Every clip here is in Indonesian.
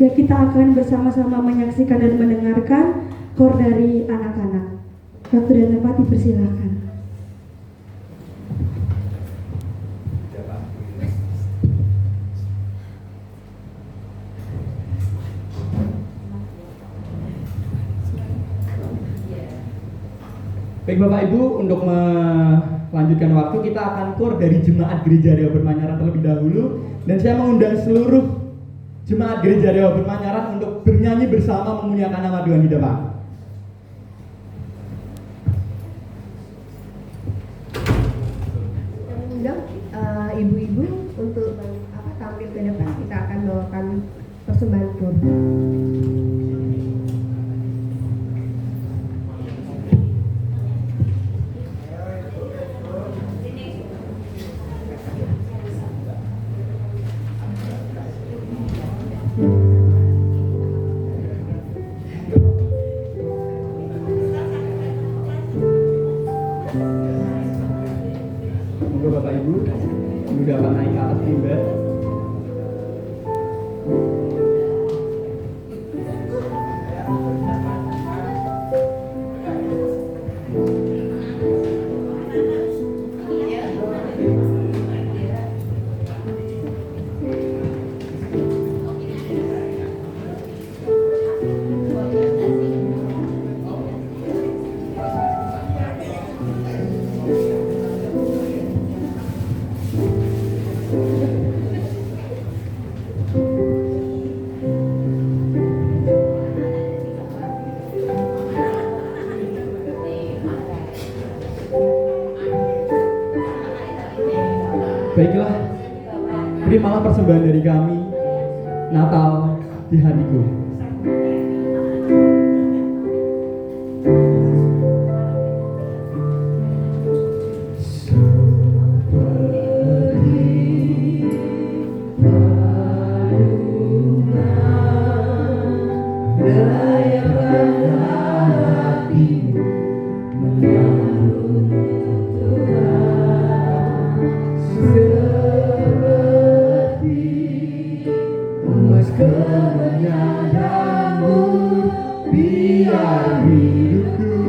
Ya, kita akan bersama-sama menyaksikan dan mendengarkan kor dari anak-anak. Waktu dan tempat dipersilakan. Baik Bapak Ibu, untuk melanjutkan waktu kita akan kor dari Jemaat Gereja Dewa Bermanyaran terlebih dahulu, dan saya mengundang seluruh Jemaat Gereja Dewa Bermanyaran untuk bernyanyi bersama memuliakan nama Tuhan di depan. Saya mengundang ibu-ibu untuk tampil ke depan. Kita akan bawakan persembahan kor. Bapak Ibu dapat naik ke atas timba. Baiklah, terimalah persembahan dari kami, Natal di hatiku. Kemenanganmu biar hidupku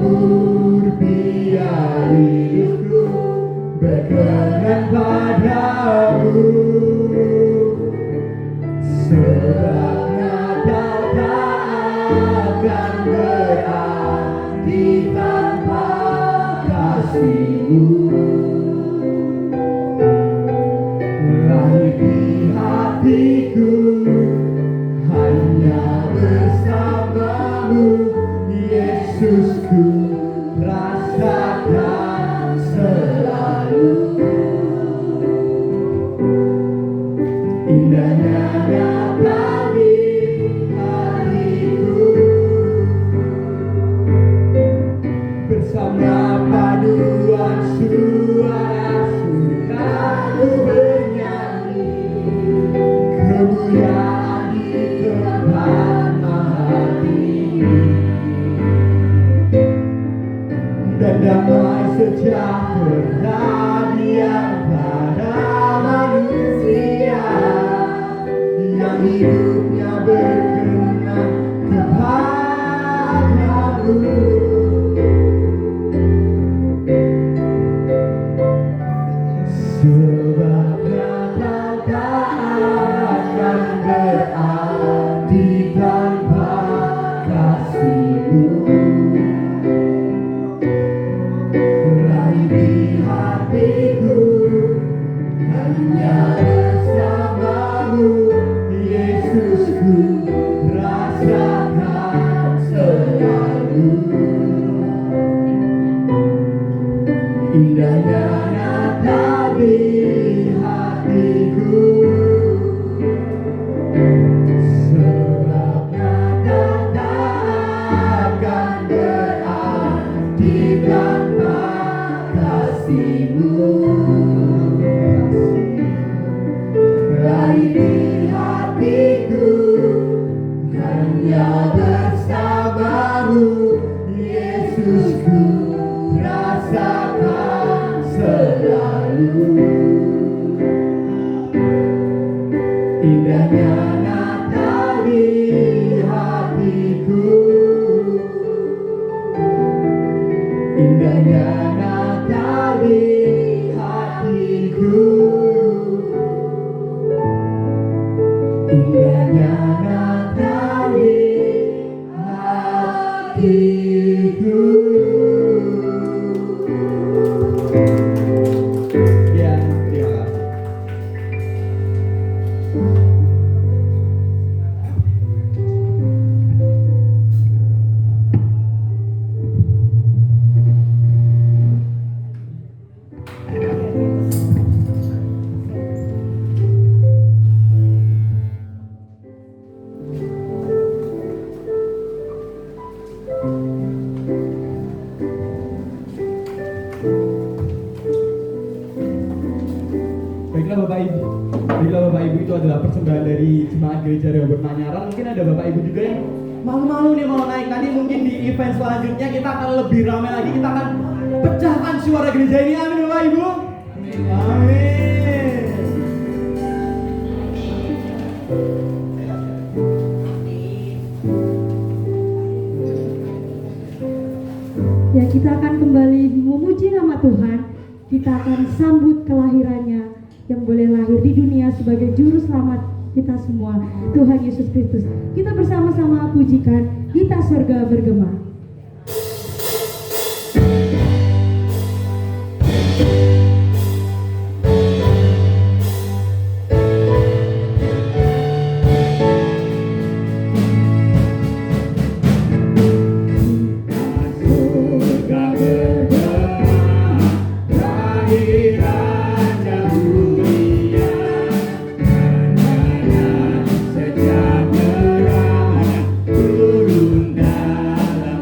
menabur biar hidupku berkenan padamu. Sebabnya kau tak akan berarti tanpa kasih-Mu. Lahir di hatiku hanya bersama-Mu, Yesusku, rasakan selalu. Indahnya Natal di hatiku, bersama paduan suara surgaku bernyanyi kemuliaan di tempat maha tinggi, dan damai sejahtera di antara manusia yang hidupnya berkenan kepadamu. Sebabnya kau tak akan berarti tanpa kasih-Mu. Lahir di hatiku hanya bersama-Mu, Yesusku, rasakan selalu. Indahnya Natal di hatiku, sebabnya kau tak akan berarti tanpa kasih-Mu. Lahir di hatiku hanya bersama-Mu, Yesusku, rasakan selalu. Indahnya Natal di hatiku, indahnya Natal di hatiku, indahnya Natal di hatiku. Ya, terima kasih. Baiklah Bapak Ibu, itu adalah persembahan dari Jemaat Gereja Rehoboth Manyaran. Mungkin ada Bapak Ibu juga yang malu-malu nih mau naik. Nanti mungkin di event selanjutnya kita akan lebih ramai lagi. Kita akan pecahkan suara gereja ini. Amin Bapak Ibu. Amin. Ya, kita akan kembali memuji nama Tuhan. Kita akan sambut kelahirannya yang boleh lahir di dunia sebagai juru selamat kita semua, Tuhan Yesus Kristus. Kita bersama-sama pujikan Gita Sorga Bergema. Sejahtera turun dalam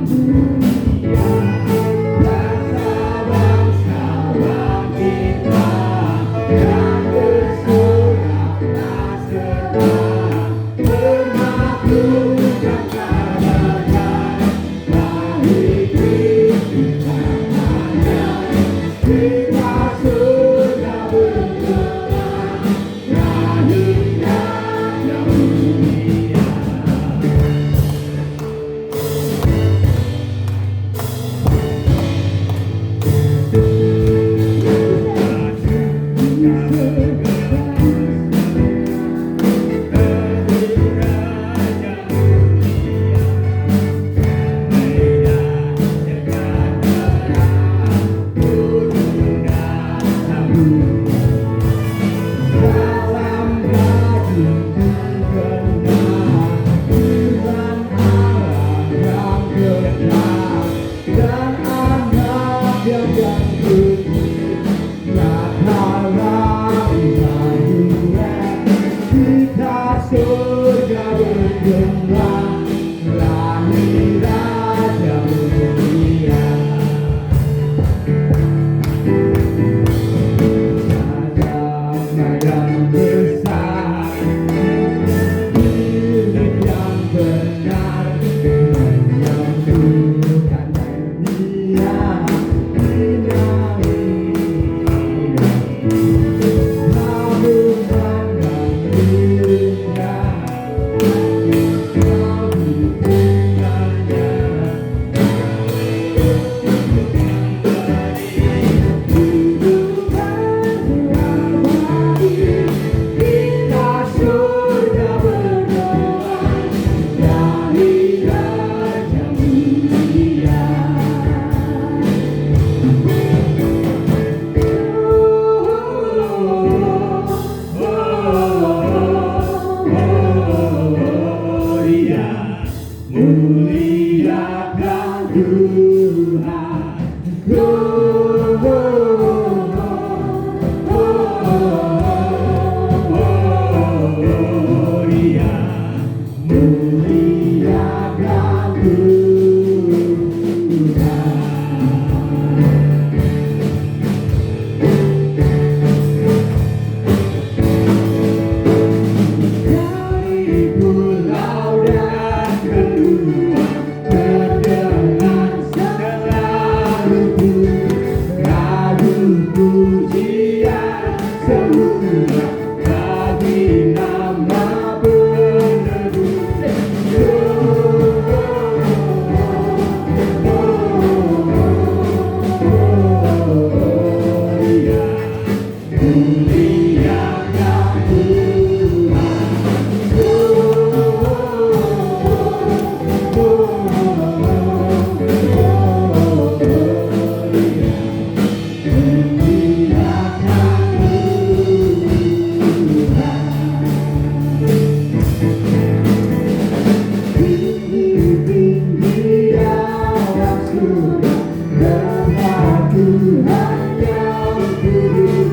surga, tempat Tuhan yang duduk.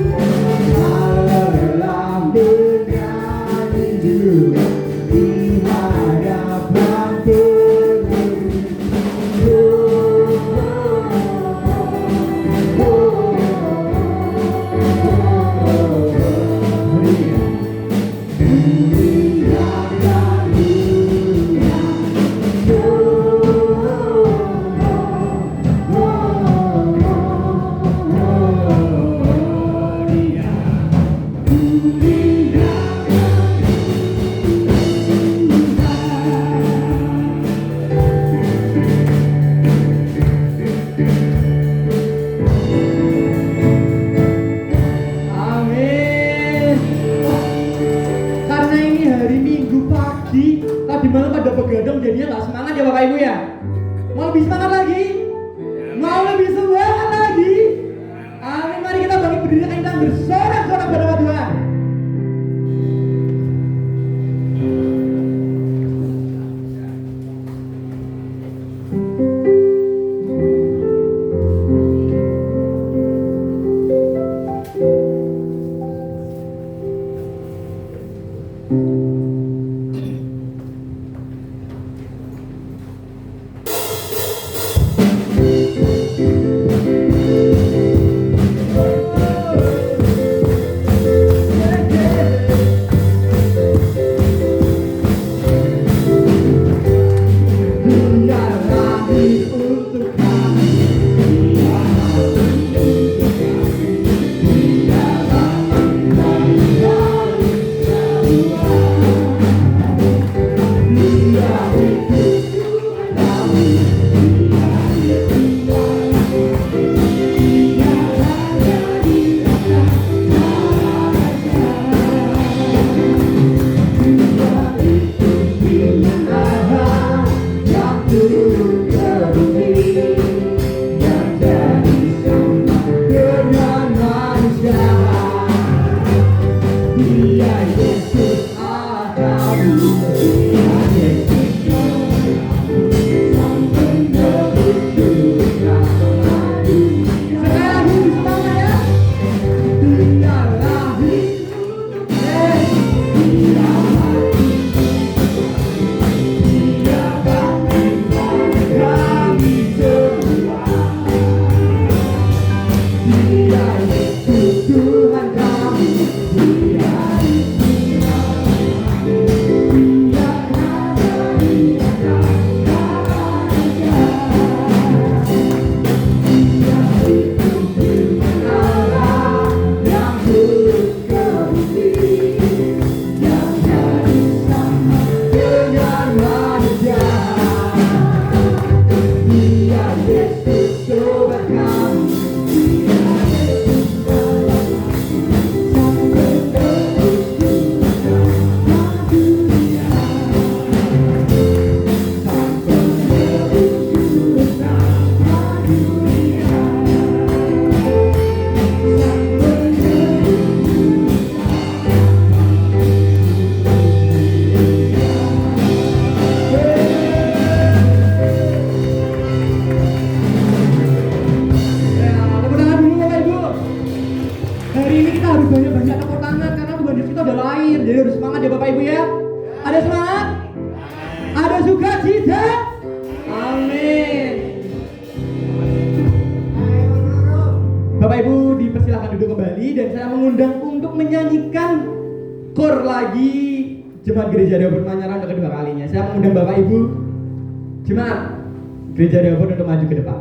Haleluya, bernyanyi juga di hadapan Tuhan. Amin. Karena ini hari Minggu pagi, tadi malam ada begadang jadinya nggak semangat ya Bapak Ibu ya. Mau lebih semangat lagi? Mau lebih semangat lagi? Amin. Mari kita bangkit berdiri dan kita bersorak-sorak pada Tuhan. Bapak Ibu dipersilahkan duduk kembali dan saya mengundang untuk menyanyikan kor lagi Jemaat Gereja Rehoboth Manyaran untuk kedua kalinya. Saya mengundang Bapak Ibu Jemaat Gereja Rehoboth untuk maju ke depan.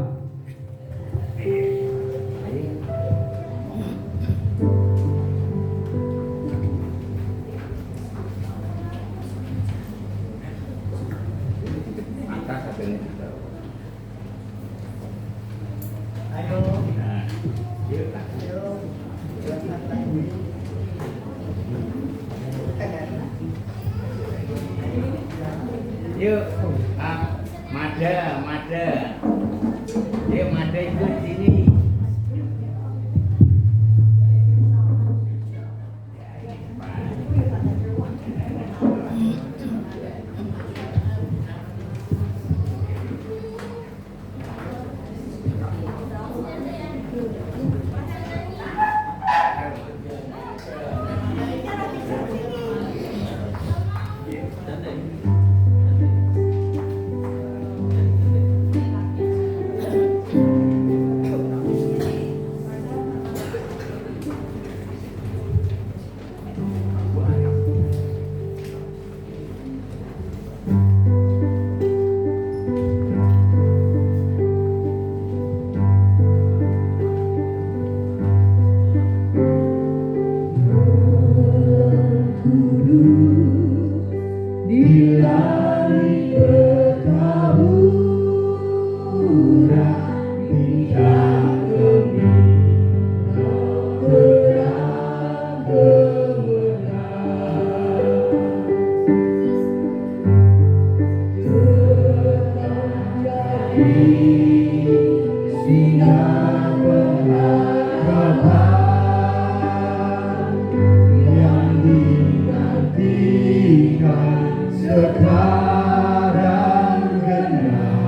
Yuk, Mada. Yuk, Mada ikut sini. Sekarang genap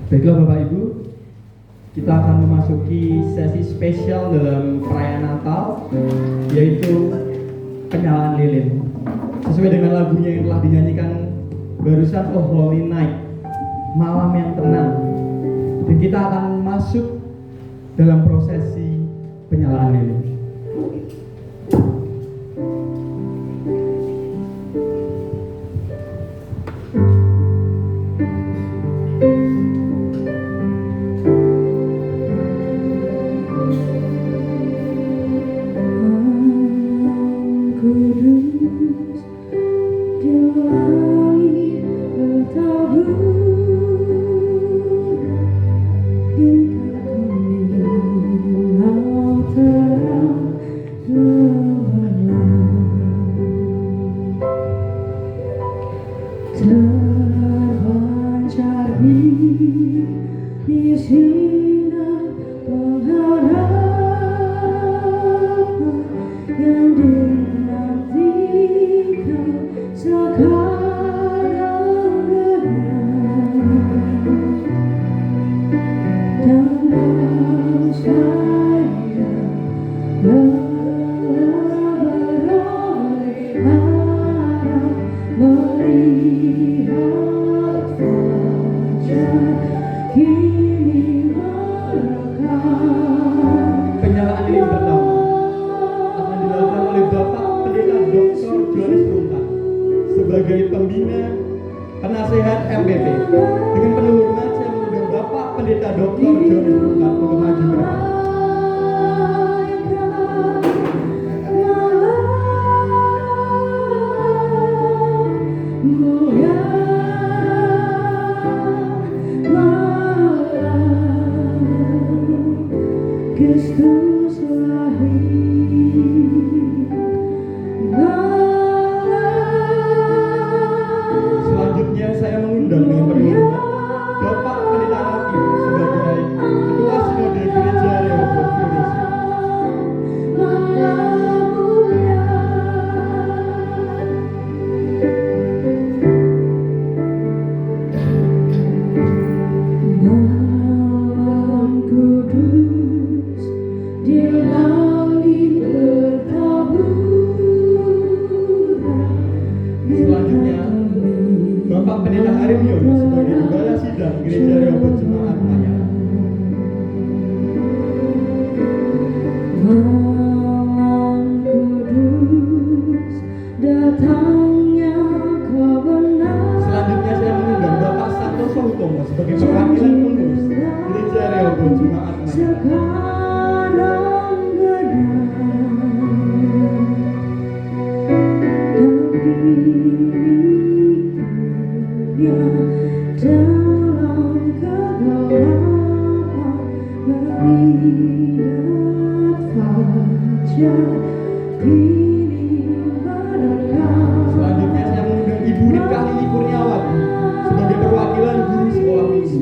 Baiklah Bapak Ibu, kita akan memasuki sesi spesial dalam perayaan Natal, yaitu penyalaan lilin. Sesuai dengan lagunya yang telah dinyanyikan barusan, Oh Holy Night, malam yang tenang. Dan kita akan masuk dalam prosesi penyalaan lilin. Terpancar di sinar pengharapan yang dinantikan sekarang dan saya beroleh harap melihat fajar kini merekam. Penyalaan lilin pertama akan dilakukan oleh Bapak Pendeta Dr. Johannes Runtak sebagai pembina penasehat MPP. Dengan penuh hormat saya mengundang Bapak Pendeta Dr. Johannes Runtak untuk maju ke depan. Kristus lahir. Selanjutnya saya mengundang dengan penuh hormat Bapak Pendeta Rafi sebagai Ketua Sinode Gereja Rehoboth Indonesia. Malam kudus di langit bertaburan. Selanjutnya Bapak Pendeta Harim Yono sebagai Gembala Sidang Gereja Rehoboth Jemaat Manyaran. Malam kudus datangnya kebenaran. Selanjutnya saya mengundang Bapak Santoso Hutomo sebagai perwakilan pengurus Gereja Rehoboth Jemaat Manyaran. Sekarang genap dan dirinya dalam kegelapan melihat fajar kini merekam. Selanjutnya saya mengundang Ibu Ripka Lili Kurniawati sebagai perwakilan guru sekolah minggu.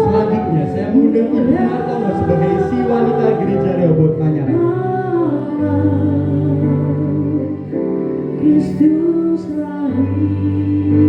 Selanjutnya saya mengundang Ibu Martono sebagai isi wanita Gereja Rehoboth Manyaran. Kristus lahir.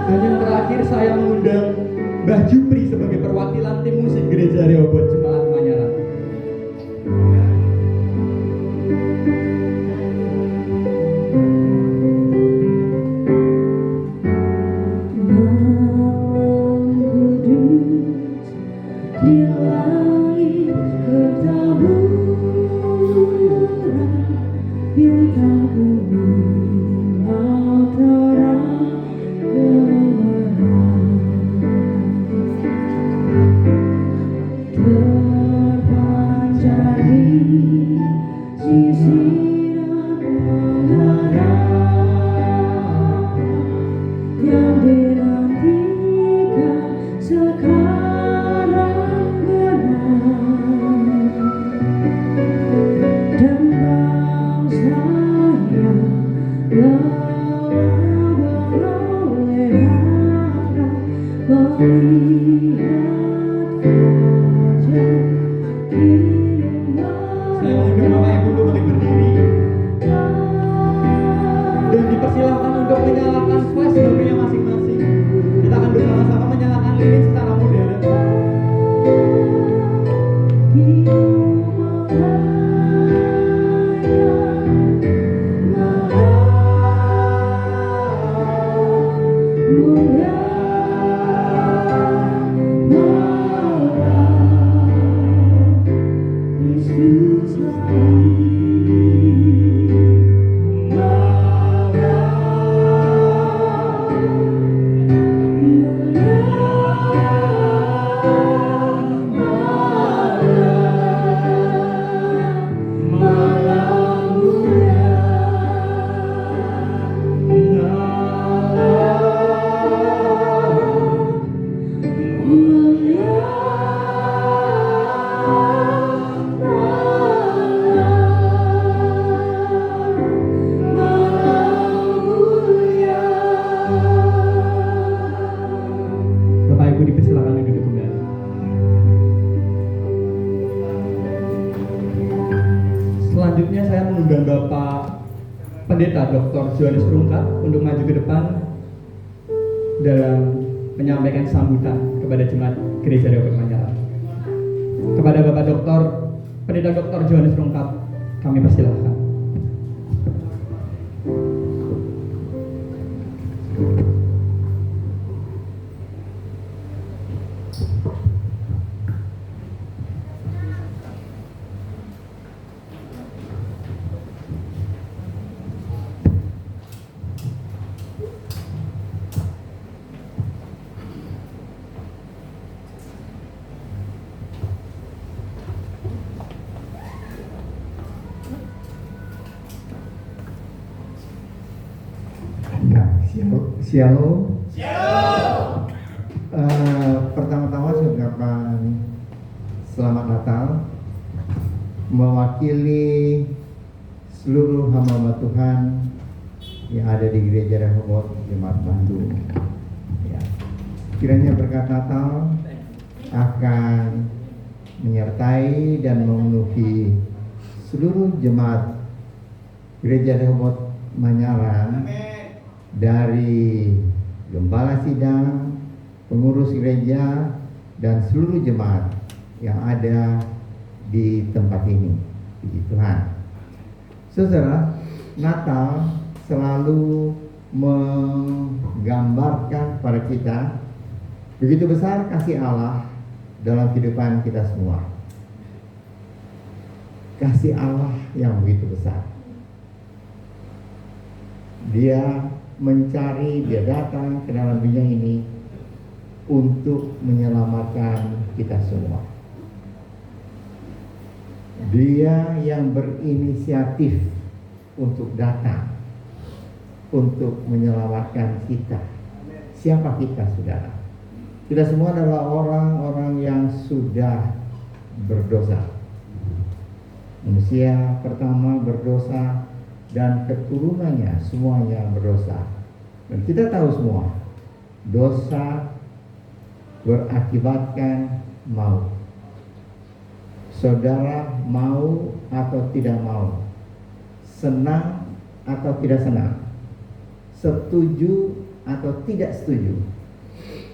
Dan yang terakhir saya mengundang Mbah Jupri sebagai perwakilan tim musik Gereja Rehoboth Jemaat Manyaran. Malam kudus di langit bertaburan bintang Saya mengundang Bapak Ibu untuk balik berdiri dan dipersilahkan untuk menyalakan flash HP-nya masing-masing. Kita akan bersama-sama menyalakan lilin secara modern. Bapak Ibu dipersilakan untuk duduk kembali. Selanjutnya saya mengundang Bapak Pendeta Dr. Johannes Rungkat untuk maju ke depan dalam menyampaikan sambutan kepada jemaat Gereja Rehoboth Manyaran. Kepada Bapak Dr. Pendeta Dr. Johannes Rungkat kami persilahkan. Shalom. Pertama-tama saya ucapkan selamat Natal mewakili seluruh hamba Tuhan yang ada di Gereja Rehoboth Jemaat Bandung. Ya. Kiranya berkat Natal akan menyertai dan memenuhi seluruh jemaat Gereja Rehoboth Manyaran. Dari gembala sidang, pengurus gereja, dan seluruh jemaat yang ada di tempat ini. Puji Tuhan. Saudara, Natal selalu menggambarkan pada kita begitu besar kasih Allah dalam kehidupan kita semua. Kasih Allah yang begitu besar. Dia mencari, dia datang ke dalam dunia ini untuk menyelamatkan kita semua. Dia yang berinisiatif untuk datang untuk menyelamatkan kita. Siapa kita, saudara? Kita semua adalah orang-orang yang sudah berdosa. Manusia pertama berdosa dan keturunannya semuanya berdosa. Dan kita tahu semua, dosa berakibatkan maut. Saudara mau atau tidak mau, senang atau tidak senang, setuju atau tidak setuju,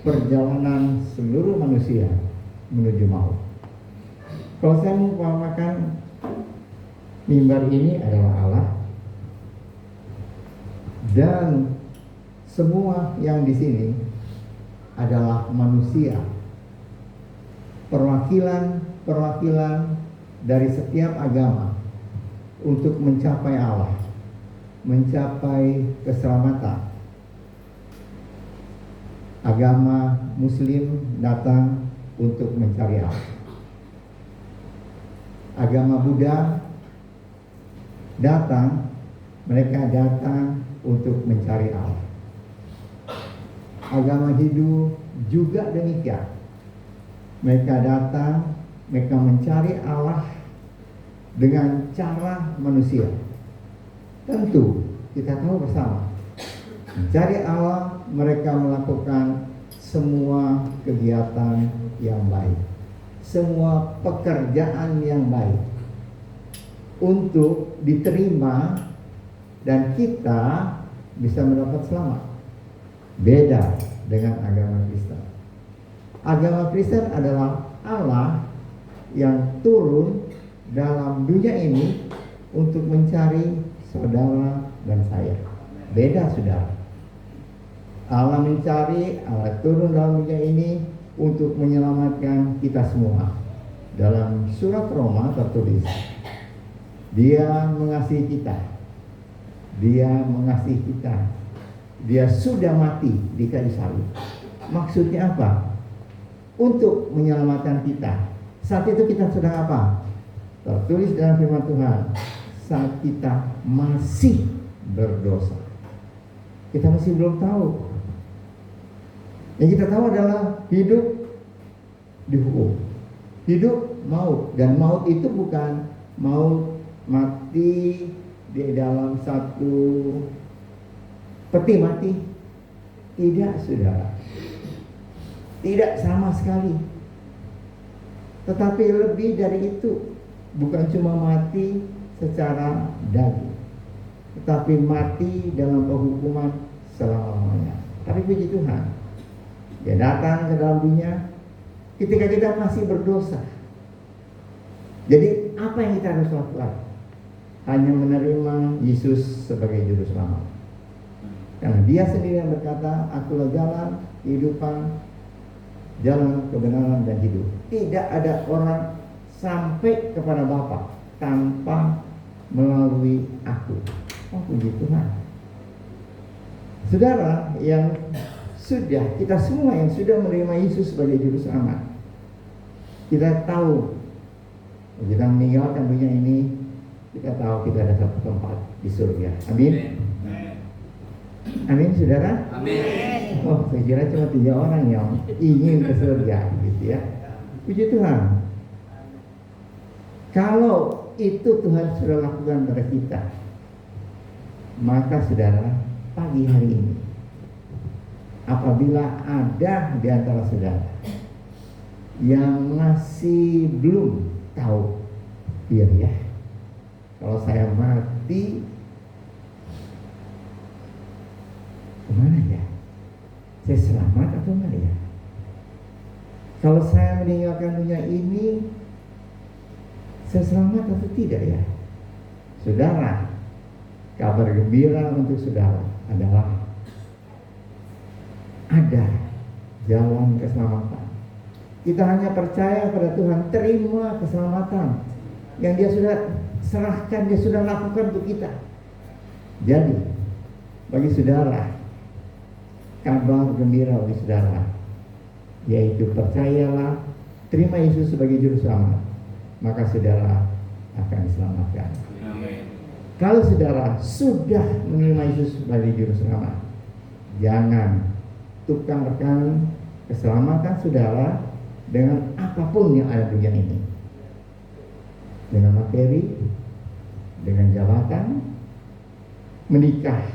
perjalanan seluruh manusia menuju maut. Kalau saya mengumpamakan mimbar ini adalah Allah, dan semua yang di sini adalah manusia, perwakilan dari setiap agama untuk mencapai Allah. mencapai keselamatan. Agama Muslim datang untuk mencari Allah. Agama Buddha datang, mereka datang untuk mencari Allah. Agama Hindu juga demikian. Mereka datang, mereka mencari Allah dengan cara manusia. Tentu kita tahu bersama, mencari Allah mereka melakukan semua kegiatan yang baik, semua pekerjaan yang baik untuk diterima dan kita bisa mendapat selamat. Beda dengan agama Kristen. Agama Kristen adalah Allah yang turun dalam dunia ini untuk mencari saudara dan saya. Beda, saudara. Allah mencari, Allah turun dalam dunia ini untuk menyelamatkan kita semua. Dalam surat Roma tertulis, Dia mengasihi kita. Dia mengasihi kita. Dia sudah mati di kayu salib. Maksudnya apa? Untuk menyelamatkan kita. Saat itu kita sedang apa? Tertulis dalam firman Tuhan, saat kita masih berdosa. Kita masih belum tahu. Yang kita tahu adalah hidup dihukum. Hidup maut. Dan maut itu bukan maut mati di dalam satu peti mati. Tidak, saudara. Tidak sama sekali. Tetapi lebih dari itu. Bukan cuma mati secara daging, tetapi mati dalam penghukuman selama-lamanya. Tapi puji Tuhan, Dia datang ke dalam dunia ketika kita masih berdosa. Jadi apa yang kita harus lakukan? Hanya menerima Yesus sebagai juru selamat. Karena Dia sendiri yang berkata, Akulah jalan, kehidupan, jalan kebenaran dan hidup. Tidak ada orang sampai kepada Bapa tanpa melalui aku. Oh, puji Tuhan. Saudara yang sudah, kita semua yang sudah menerima Yesus sebagai juru selamat, kita tahu kita meninggalkan dunia ini, kita tahu kita ada satu tempat di surga. Amin. Amin, saudara. Amin. Oh, saya kira cuma 3 orang yang ingin ke surga, gitu ya. Puji Tuhan. Kalau itu Tuhan sudah lakukan pada kita, maka saudara, pagi hari ini, apabila ada di antara saudara yang masih belum tahu, ya, kalau saya mati, kemana ya? Saya selamat atau enggak ya? Kalau saya meninggalkan dunia ini, saya selamat atau tidak ya? Saudara, kabar gembira untuk saudara adalah ada jalan keselamatan. Kita hanya percaya pada Tuhan, terima keselamatan yang Dia sudah serahkan, Dia sudah lakukan untuk kita. Jadi, bagi saudara, kabar gembira bagi saudara, yaitu percayalah, terima Yesus sebagai juru selamat, maka saudara akan diselamatkan. Amin. Kalau saudara sudah menerima Yesus sebagai juru selamat, jangan tukarkan keselamatan saudara dengan apapun yang ada di dunia ini. Dengan materi, dengan jabatan, menikah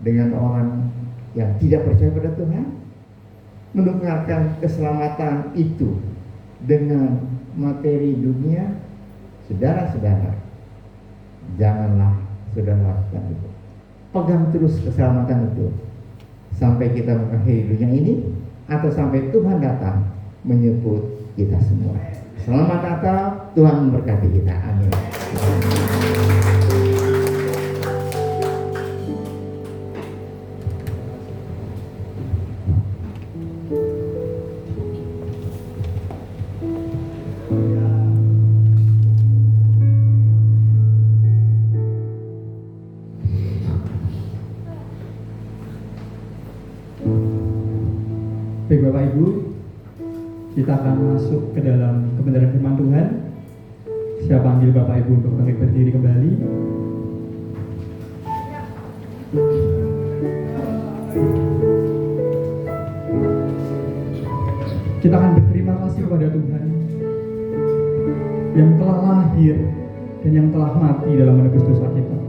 dengan orang yang tidak percaya pada Tuhan, menukarkan keselamatan itu dengan materi dunia. Saudara-saudara, janganlah saudara lakukan itu. Pegang terus keselamatan itu sampai kita mengakhiri dunia ini, atau sampai Tuhan datang menjemput kita semua. Selamat Natal, Tuhan memberkati kita. Amin. Baik Bapak Ibu, kita akan masuk ke dalam kebenaran firman Tuhan. Saya panggil Bapak Ibu untuk bangkit berdiri kembali. Kita akan berterima kasih kepada Tuhan yang telah lahir dan yang telah mati dalam menebus dosa kita.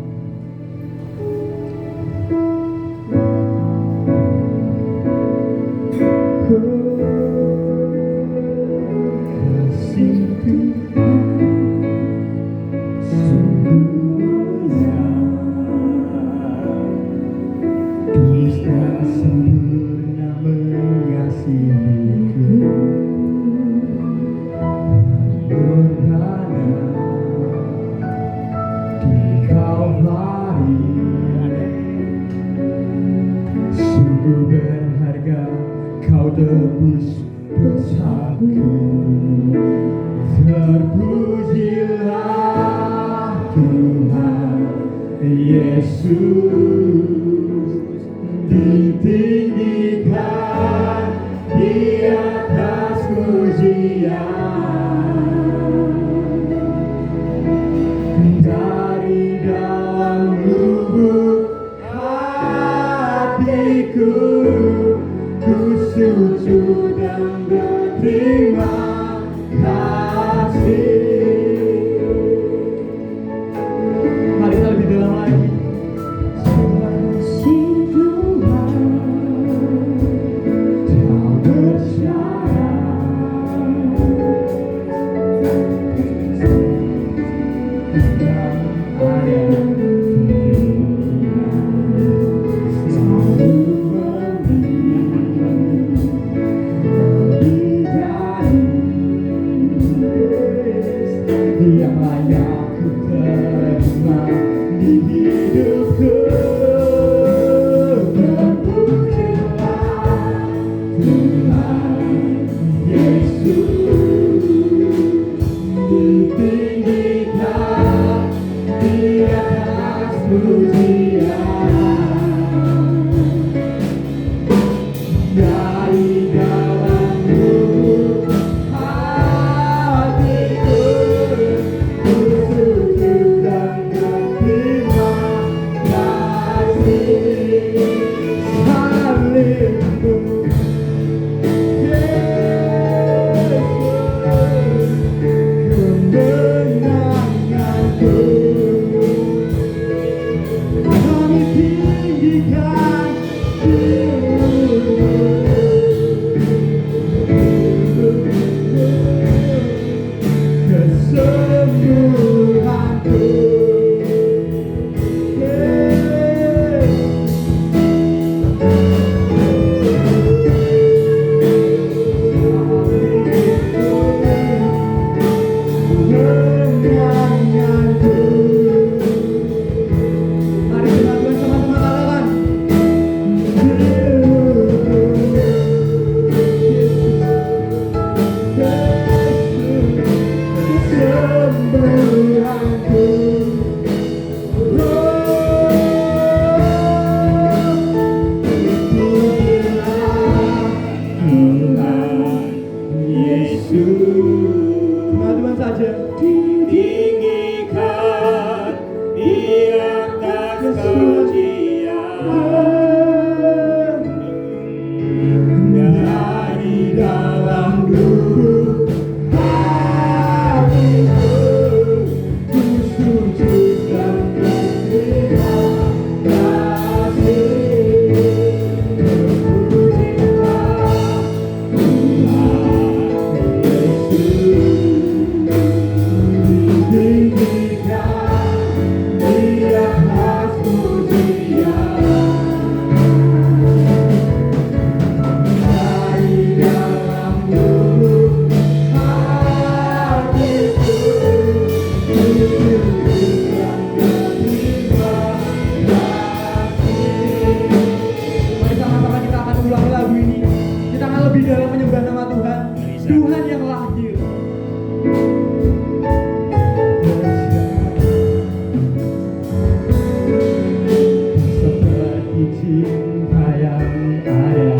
Cinta yang ada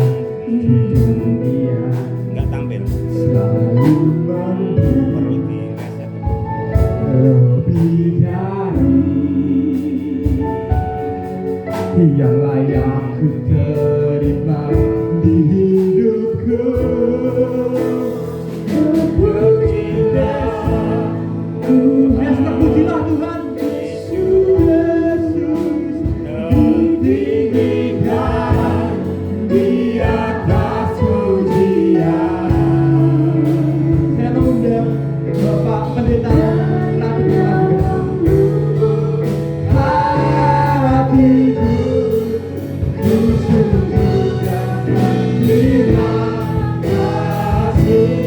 di dunia. yang layak ku terima di hidupku. Yes, terpujilah Tuhan. Yesus ditinggikan di atas pujian. Saya mengundang Bapak Pendeta Ratu hatiku ku sujudkan terima kasih.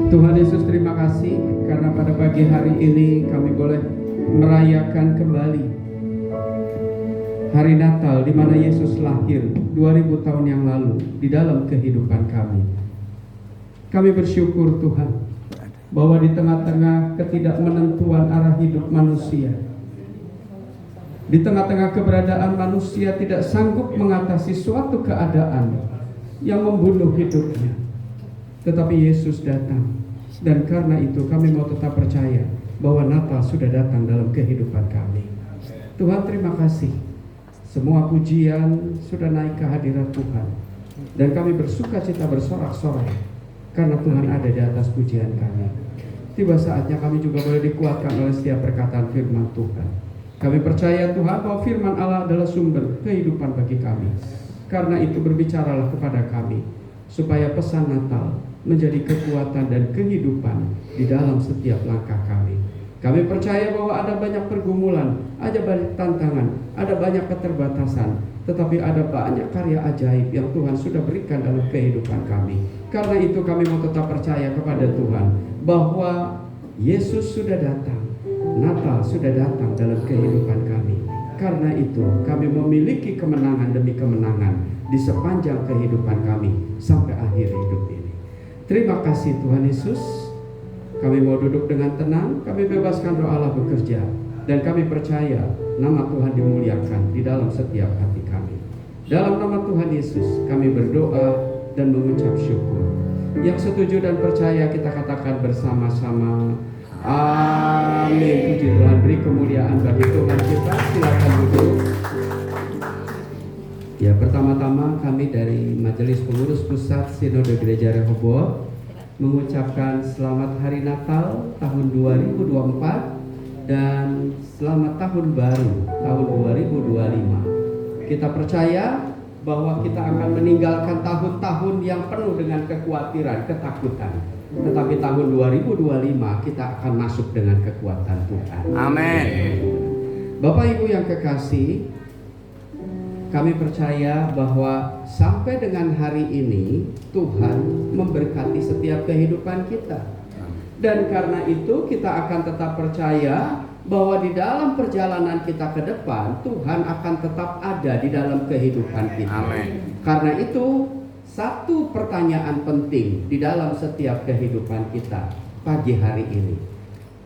Tuhan Yesus, terima kasih karena pada pagi hari ini kami boleh merayakan kembali hari Natal di mana Yesus lahir 2000 tahun yang lalu di dalam kehidupan kami. Kami bersyukur Tuhan bahwa di tengah-tengah ketidakmenentuan arah hidup manusia, di tengah-tengah keberadaan manusia tidak sanggup mengatasi suatu keadaan yang membunuh hidupnya, tetapi Yesus datang. Dan karena itu kami mau tetap percaya bahwa Natal sudah datang dalam kehidupan kami. Tuhan, terima kasih. Semua pujian sudah naik ke hadirat Tuhan, dan kami bersuka cita bersorak-sorai karena Tuhan ada di atas pujian kami. Tiba saatnya kami juga boleh dikuatkan oleh setiap perkataan firman Tuhan. Kami percaya Tuhan bahwa firman Allah adalah sumber kehidupan bagi kami. Karena itu berbicaralah kepada kami supaya pesan Natal menjadi kekuatan dan kehidupan di dalam setiap langkah kami. Kami percaya bahwa ada banyak pergumulan, ada banyak tantangan, ada banyak keterbatasan, tetapi ada banyak karya ajaib yang Tuhan sudah berikan dalam kehidupan kami. Karena itu kami mau tetap percaya kepada Tuhan bahwa Yesus sudah datang, Natal sudah datang dalam kehidupan kami. Karena itu kami memiliki kemenangan demi kemenangan di sepanjang kehidupan kami sampai akhir hidup ini. Terima kasih Tuhan Yesus. Kami mau duduk dengan tenang, kami bebaskan roh Allah bekerja, dan kami percaya nama Tuhan dimuliakan di dalam setiap hati kami. Dalam nama Tuhan Yesus kami berdoa dan mengucap syukur. Yang setuju dan percaya kita katakan bersama-sama, amin. Puji Tuhan, beri kemuliaan bagi Tuhan kita. Silakan duduk. Ya, pertama-tama kami dari Majelis Pengurus Pusat Sinode Gereja Rehoboth mengucapkan selamat Hari Natal tahun 2024 dan selamat tahun baru tahun 2025. Kita percaya bahwa kita akan meninggalkan tahun-tahun yang penuh dengan kekhawatiran, ketakutan. Tetapi tahun 2025 kita akan masuk dengan kekuatan Tuhan. Amin. Bapak Ibu yang kekasih, kami percaya bahwa sampai dengan hari ini Tuhan memberkati setiap kehidupan kita. Dan karena itu kita akan tetap percaya bahwa di dalam perjalanan kita ke depan Tuhan akan tetap ada di dalam kehidupan kita. Amin. Karena itu satu pertanyaan penting di dalam setiap kehidupan kita pagi hari ini.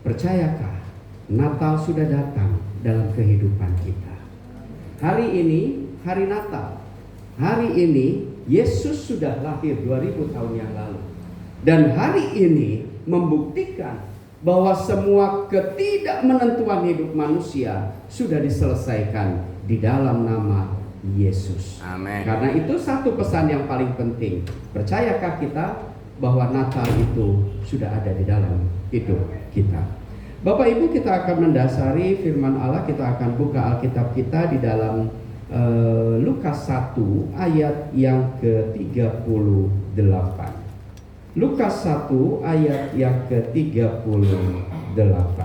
Percayakah Natal sudah datang dalam kehidupan kita? Hari ini hari Natal. Hari ini Yesus sudah lahir 2000 tahun yang lalu. Dan hari ini membuktikan bahwa semua ketidakmenentuan hidup manusia sudah diselesaikan di dalam nama Yesus. Amin. Karena itu satu pesan yang paling penting. Percayakah kita bahwa Natal itu sudah ada di dalam hidup kita? Bapak Ibu, kita akan mendasari firman Allah. Kita akan buka Alkitab kita di dalam Lukas 1 ayat yang ke-38. Lukas 1 ayat yang ke-38.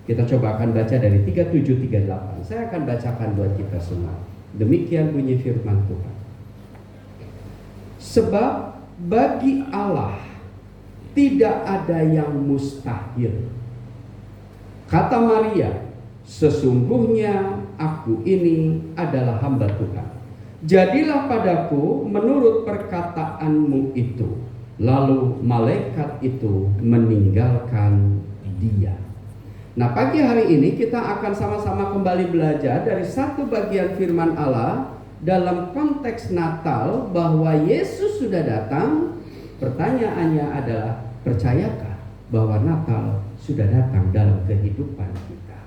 Kita coba akan baca dari 37-38. Saya akan bacakan buat kita semua. Demikian bunyi firman Tuhan. Sebab bagi Allah tidak ada yang mustahil. Kata Maria, sesungguhnya aku ini adalah hamba Tuhan. Jadilah padaku menurut perkataanmu itu. Lalu malaikat itu meninggalkan dia. Nah, pagi hari ini kita akan sama-sama kembali belajar dari satu bagian firman Allah dalam konteks Natal, bahwa Yesus sudah datang. Pertanyaannya adalah, percayakah bahwa Natal sudah datang dalam kehidupan kita?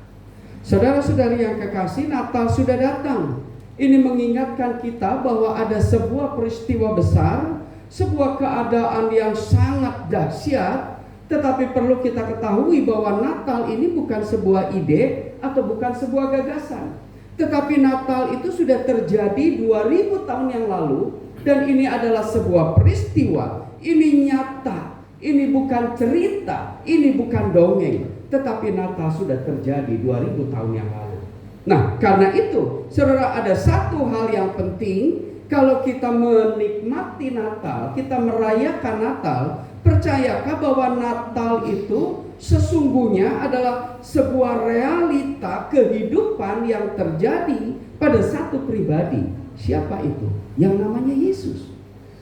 Saudara-saudari yang kekasih, Natal sudah datang. Ini mengingatkan kita bahwa ada sebuah peristiwa besar, sebuah keadaan yang sangat dahsyat. Tetapi perlu kita ketahui bahwa Natal ini bukan sebuah ide atau bukan sebuah gagasan. Tetapi Natal itu sudah terjadi 2000 tahun yang lalu, dan ini adalah sebuah peristiwa. Ini nyata, ini bukan cerita, ini bukan dongeng, tetapi Natal sudah terjadi 2000 tahun yang lalu. Nah, karena itu, saudara, ada satu hal yang penting. Kalau kita menikmati Natal, kita merayakan Natal, percayakah bahwa Natal itu sesungguhnya adalah sebuah realita kehidupan yang terjadi pada satu pribadi. Siapa itu? Yang namanya Yesus.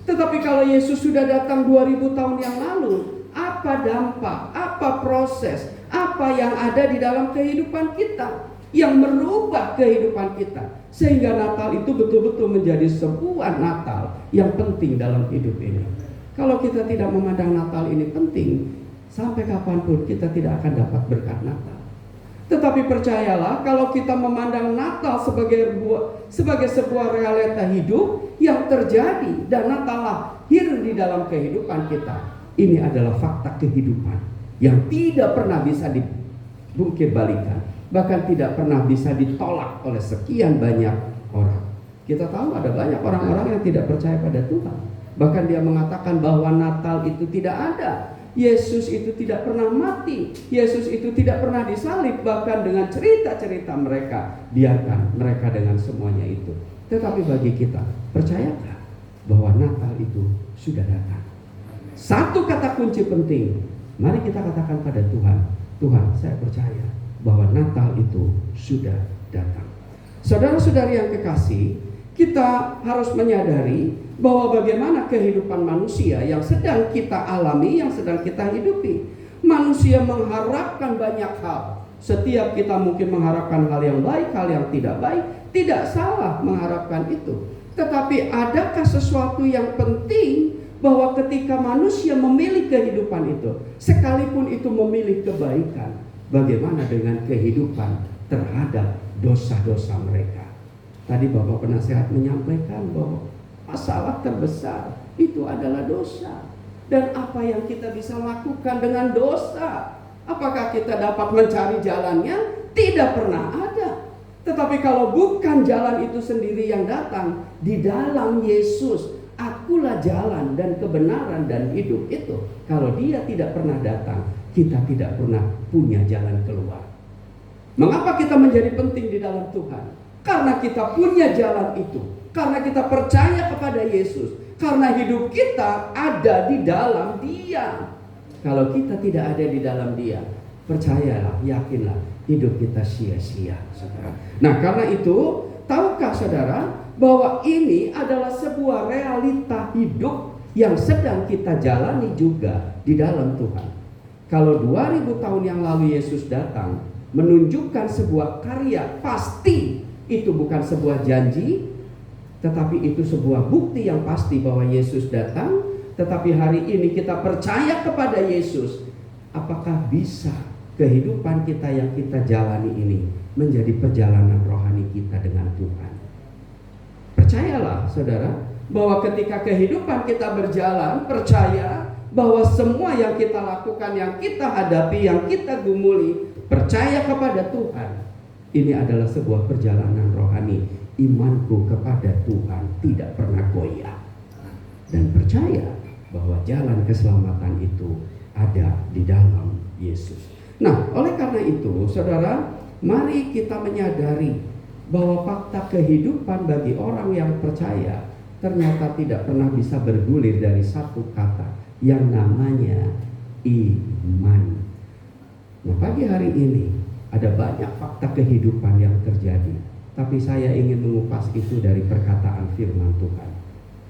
Tetapi kalau Yesus sudah datang 2000 tahun yang lalu, apa dampak, apa proses, apa yang ada di dalam kehidupan kita yang merubah kehidupan kita, sehingga Natal itu betul-betul menjadi sebuah Natal yang penting dalam hidup ini. Kalau kita tidak memandang Natal ini penting, sampai kapanpun kita tidak akan dapat berkat Natal. Tetapi percayalah, kalau kita memandang Natal sebagai sebuah realita hidup yang terjadi, dan Natal lahir di dalam kehidupan kita, ini adalah fakta kehidupan yang tidak pernah bisa dibungkir balikan, bahkan tidak pernah bisa ditolak oleh sekian banyak orang. Kita tahu ada banyak orang-orang yang tidak percaya pada Tuhan. Bahkan dia mengatakan bahwa Natal itu tidak ada, Yesus itu tidak pernah mati, Yesus itu tidak pernah disalib. Bahkan dengan cerita-cerita mereka, biarkan mereka dengan semuanya itu. Tetapi bagi kita, percayakah bahwa Natal itu sudah datang? Satu kata kunci penting, mari kita katakan pada Tuhan, Tuhan, saya percaya bahwa Natal itu sudah datang. Saudara-saudari yang kekasih, kita harus menyadari bahwa bagaimana kehidupan manusia yang sedang kita alami, yang sedang kita hidupi. Manusia mengharapkan banyak hal. Setiap kita mungkin mengharapkan hal yang baik, hal yang tidak baik. Tidak salah mengharapkan itu. Tetapi adakah sesuatu yang penting bahwa ketika manusia memilih kehidupan itu, sekalipun itu memilih kebaikan, bagaimana dengan kehidupan terhadap dosa-dosa mereka? Tadi Bapak Penasehat menyampaikan bahwa masalah terbesar itu adalah dosa. Dan apa yang kita bisa lakukan dengan dosa? Apakah kita dapat mencari jalannya? Tidak pernah ada. Tetapi kalau bukan jalan itu sendiri yang datang, di dalam Yesus, akulah jalan dan kebenaran dan hidup itu. Kalau dia tidak pernah datang, kita tidak pernah punya jalan keluar. Mengapa kita menjadi penting di dalam Tuhan? Karena kita punya jalan itu. Karena kita percaya kepada Yesus. Karena hidup kita ada di dalam Dia. Kalau kita tidak ada di dalam Dia, percayalah, yakinlah, hidup kita sia-sia, saudara. Nah, karena itu, tahukah saudara bahwa ini adalah sebuah realita hidup yang sedang kita jalani juga di dalam Tuhan. Kalau 2000 tahun yang lalu Yesus datang menunjukkan sebuah karya, pasti itu bukan sebuah janji, tetapi itu sebuah bukti yang pasti bahwa Yesus datang. Tetapi hari ini kita percaya kepada Yesus. Apakah bisa kehidupan kita yang kita jalani ini menjadi perjalanan rohani kita dengan Tuhan? Percayalah saudara, bahwa ketika kehidupan kita berjalan, percaya bahwa semua yang kita lakukan, yang kita hadapi, yang kita gumuli, percaya kepada Tuhan. Ini adalah sebuah perjalanan rohani. Imanku kepada Tuhan tidak pernah goyah. Dan percaya bahwa jalan keselamatan itu ada di dalam Yesus. Nah, oleh karena itu, saudara, mari kita menyadari bahwa fakta kehidupan bagi orang yang percaya ternyata tidak pernah bisa bergulir dari satu kata yang namanya iman. Nah, pagi hari ini ada banyak fakta kehidupan yang terjadi, tapi saya ingin mengupas itu dari perkataan firman Tuhan.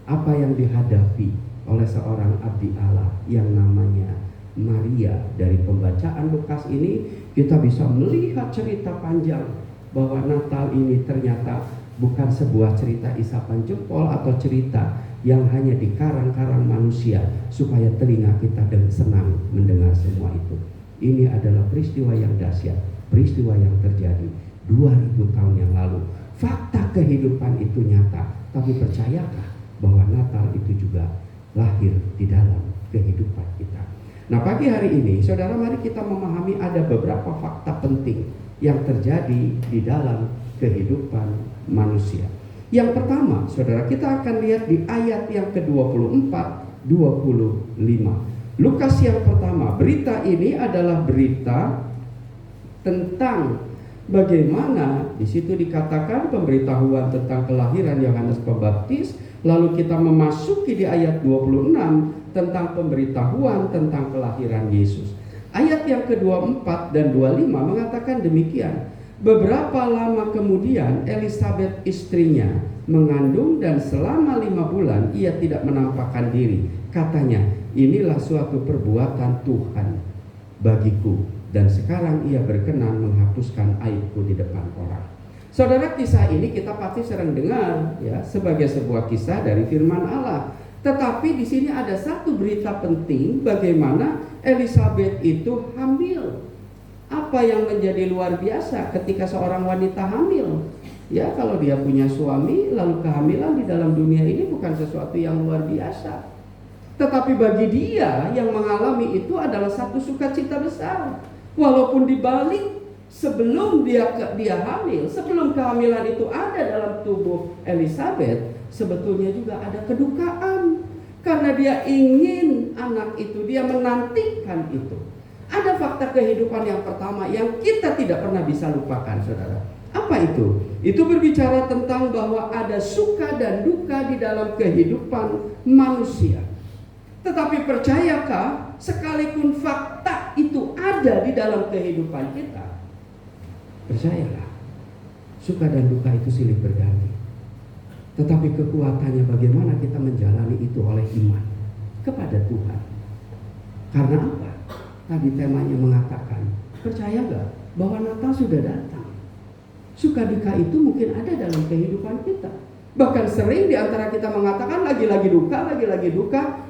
Apa yang dihadapi oleh seorang abdi Allah yang namanya Maria. Dari pembacaan Lukas ini kita bisa melihat cerita panjang bahwa Natal ini ternyata bukan sebuah cerita isapan jempol atau cerita yang hanya dikarang-karang manusia supaya telinga kita dan senang mendengar semua itu. Ini adalah peristiwa yang dahsyat, peristiwa yang terjadi 2000 tahun yang lalu. Fakta kehidupan itu nyata, tapi percayakah bahwa Natal itu juga lahir di dalam kehidupan kita? Nah, pagi hari ini, saudara, mari kita memahami ada beberapa fakta penting yang terjadi di dalam kehidupan manusia. Yang pertama, saudara, kita akan lihat di ayat yang ke-24, 25. Lukas yang pertama, berita ini adalah berita tentang bagaimana di situ dikatakan pemberitahuan tentang kelahiran Yohanes Pembaptis. Lalu kita memasuki di ayat 26 tentang pemberitahuan tentang kelahiran Yesus. Ayat yang ke-24 dan 25 mengatakan demikian. Beberapa lama kemudian Elisabeth istrinya mengandung dan selama 5 bulan ia tidak menampakkan diri. Katanya, inilah suatu perbuatan Tuhan bagiku, dan sekarang ia berkenan menghapuskan aibku di depan orang. Saudara, kisah ini kita pasti sering dengar ya sebagai sebuah kisah dari firman Allah. Tetapi di sini ada satu berita penting bagaimana Elisabeth itu hamil. Apa yang menjadi luar biasa ketika seorang wanita hamil? Ya, kalau dia punya suami lalu kehamilan di dalam dunia ini bukan sesuatu yang luar biasa. Tetapi bagi dia yang mengalami itu adalah satu sukacita besar. Walaupun dibalik sebelum dia hamil, sebelum kehamilan itu ada dalam tubuh Elisabeth, sebetulnya juga ada kedukaan. Karena dia ingin anak itu, dia menantikan itu. Ada fakta kehidupan yang pertama yang kita tidak pernah bisa lupakan, saudara. Apa itu? Itu berbicara tentang bahwa ada suka dan duka di dalam kehidupan manusia. Tetapi percayakah sekalipun fakta itu ada di dalam kehidupan kita, percayalah, suka dan duka itu silih berganti. Tetapi kekuatannya bagaimana kita menjalani itu oleh iman kepada Tuhan. Karena apa? Tadi temanya mengatakan, percaya gak bahwa Natal sudah datang? Suka duka itu mungkin ada dalam kehidupan kita. Bahkan sering di antara kita mengatakan lagi-lagi duka,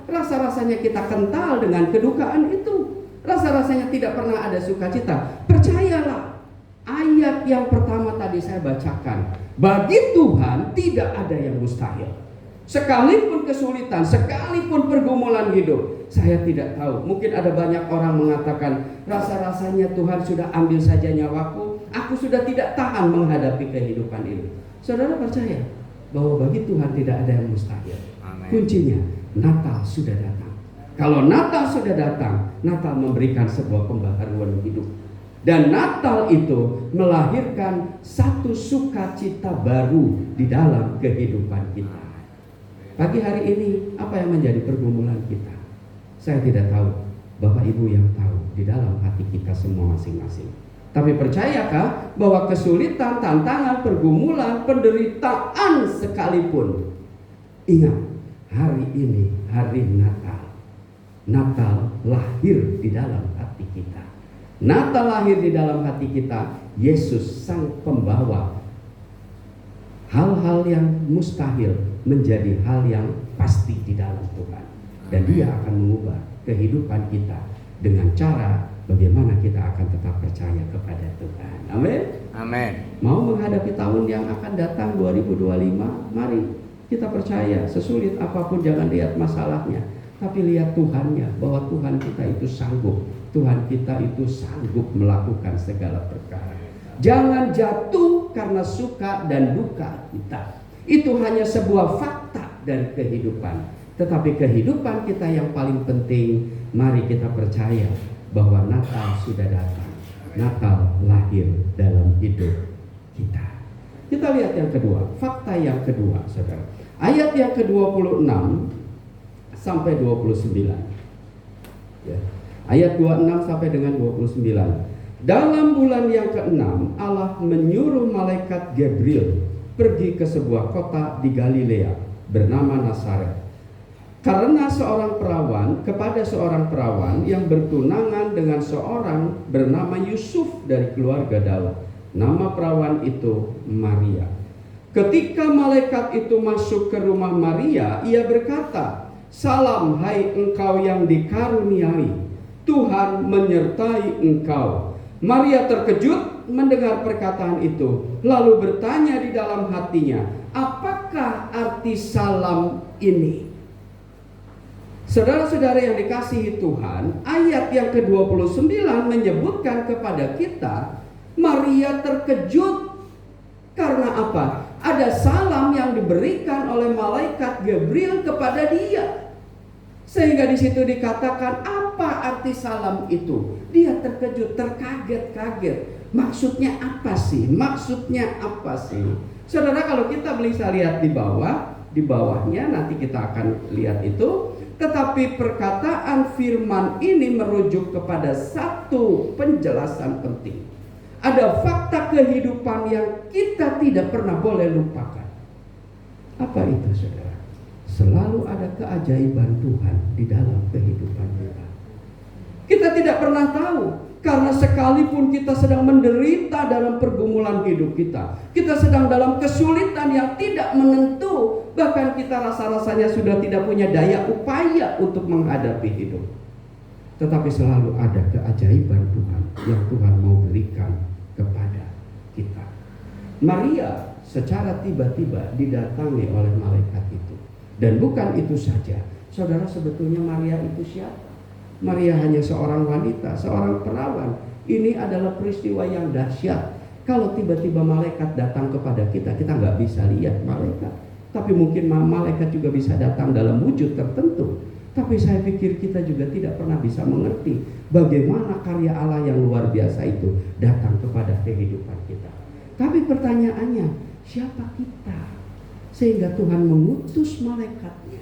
rasa-rasanya kita kental dengan kedukaan itu. Rasa-rasanya tidak pernah ada sukacita. Percayalah, ayat yang pertama tadi saya bacakan, bagi Tuhan tidak ada yang mustahil. Sekalipun kesulitan, sekalipun pergumulan hidup, saya tidak tahu. Mungkin ada banyak orang mengatakan, rasa-rasanya Tuhan sudah ambil saja nyawaku, aku sudah tidak tahan menghadapi kehidupan ini. Saudara percaya bahwa bagi Tuhan tidak ada yang mustahil. Amen. Kuncinya, Natal sudah datang. Kalau Natal sudah datang, Natal memberikan sebuah pembaharuan hidup. Dan Natal itu melahirkan satu sukacita baru di dalam kehidupan kita. Pagi hari ini, apa yang menjadi pergumulan kita? Saya tidak tahu, Bapak Ibu yang tahu di dalam hati kita semua masing-masing. Tapi percayakah bahwa kesulitan, tantangan, pergumulan, penderitaan sekalipun, ingat, hari ini hari Natal. Natal lahir di dalam hati kita. Natal lahir di dalam hati kita. Yesus sang pembawa hal-hal yang mustahil menjadi hal yang pasti di dalam Tuhan. Dan Dia akan mengubah kehidupan kita dengan cara bagaimana kita akan tetap percaya kepada Tuhan. Amin. Amin. Mau menghadapi tahun yang akan datang 2025, mari kita percaya, sesulit apapun jangan lihat masalahnya, tapi lihat Tuhannya, bahwa Tuhan kita itu sanggup. Tuhan kita itu sanggup melakukan segala perkara. Jangan jatuh karena suka dan duka kita. Itu hanya sebuah fakta dari kehidupan. Tetapi kehidupan kita yang paling penting, mari kita percaya bahwa Natal sudah datang. Natal lahir dalam hidup kita. Kita lihat yang kedua, fakta yang kedua, saudara. Ayat yang ke-26 sampai 29. Ya. Ayat 26 sampai dengan 29. Dalam bulan yang ke-6 Allah menyuruh malaikat Gabriel pergi ke sebuah kota di Galilea bernama Nazaret. Karena kepada seorang perawan yang bertunangan dengan seorang bernama Yusuf dari keluarga Daud. Nama perawan itu Maria. Ketika malaikat itu masuk ke rumah Maria, ia berkata, "Salam hai engkau yang dikaruniai, Tuhan menyertai engkau." Maria terkejut mendengar perkataan itu, lalu bertanya di dalam hatinya, "Apakah arti salam ini?" Saudara-saudara yang dikasihi Tuhan, ayat yang ke-29 menyebutkan kepada kita, Maria terkejut karena apa? Ada salam yang diberikan oleh malaikat Gabriel kepada dia. Sehingga di situ dikatakan, apa arti salam itu? Dia terkejut, terkaget-kaget. Maksudnya apa sih? Maksudnya apa sih? Saudara, kalau kita bisa lihat di bawahnya nanti kita akan lihat itu. Tetapi perkataan firman ini merujuk kepada satu penjelasan penting. Ada fakta kehidupan yang kita tidak pernah boleh lupakan. Apa itu, saudara? Selalu ada keajaiban Tuhan di dalam kehidupan kita. Kita tidak pernah tahu, karena sekalipun kita sedang menderita dalam pergumulan hidup kita, kita sedang dalam kesulitan yang tidak menentu, bahkan kita rasa-rasanya sudah tidak punya daya upaya untuk menghadapi hidup. Tetapi selalu ada keajaiban Tuhan yang Tuhan mau berikan kepada kita. Maria secara tiba-tiba didatangi oleh malaikat itu. Dan bukan itu saja, saudara, sebetulnya Maria itu siapa? Maria hanya seorang wanita, seorang perawan. Ini adalah peristiwa yang dahsyat. Kalau tiba-tiba malaikat datang kepada kita, kita nggak bisa lihat malaikat. Tapi mungkin malaikat juga bisa datang dalam wujud tertentu. Tapi saya pikir kita juga tidak pernah bisa mengerti bagaimana karya Allah yang luar biasa itu datang kepada kehidupan kita. Tapi pertanyaannya, siapa kita sehingga Tuhan mengutus malaikatnya?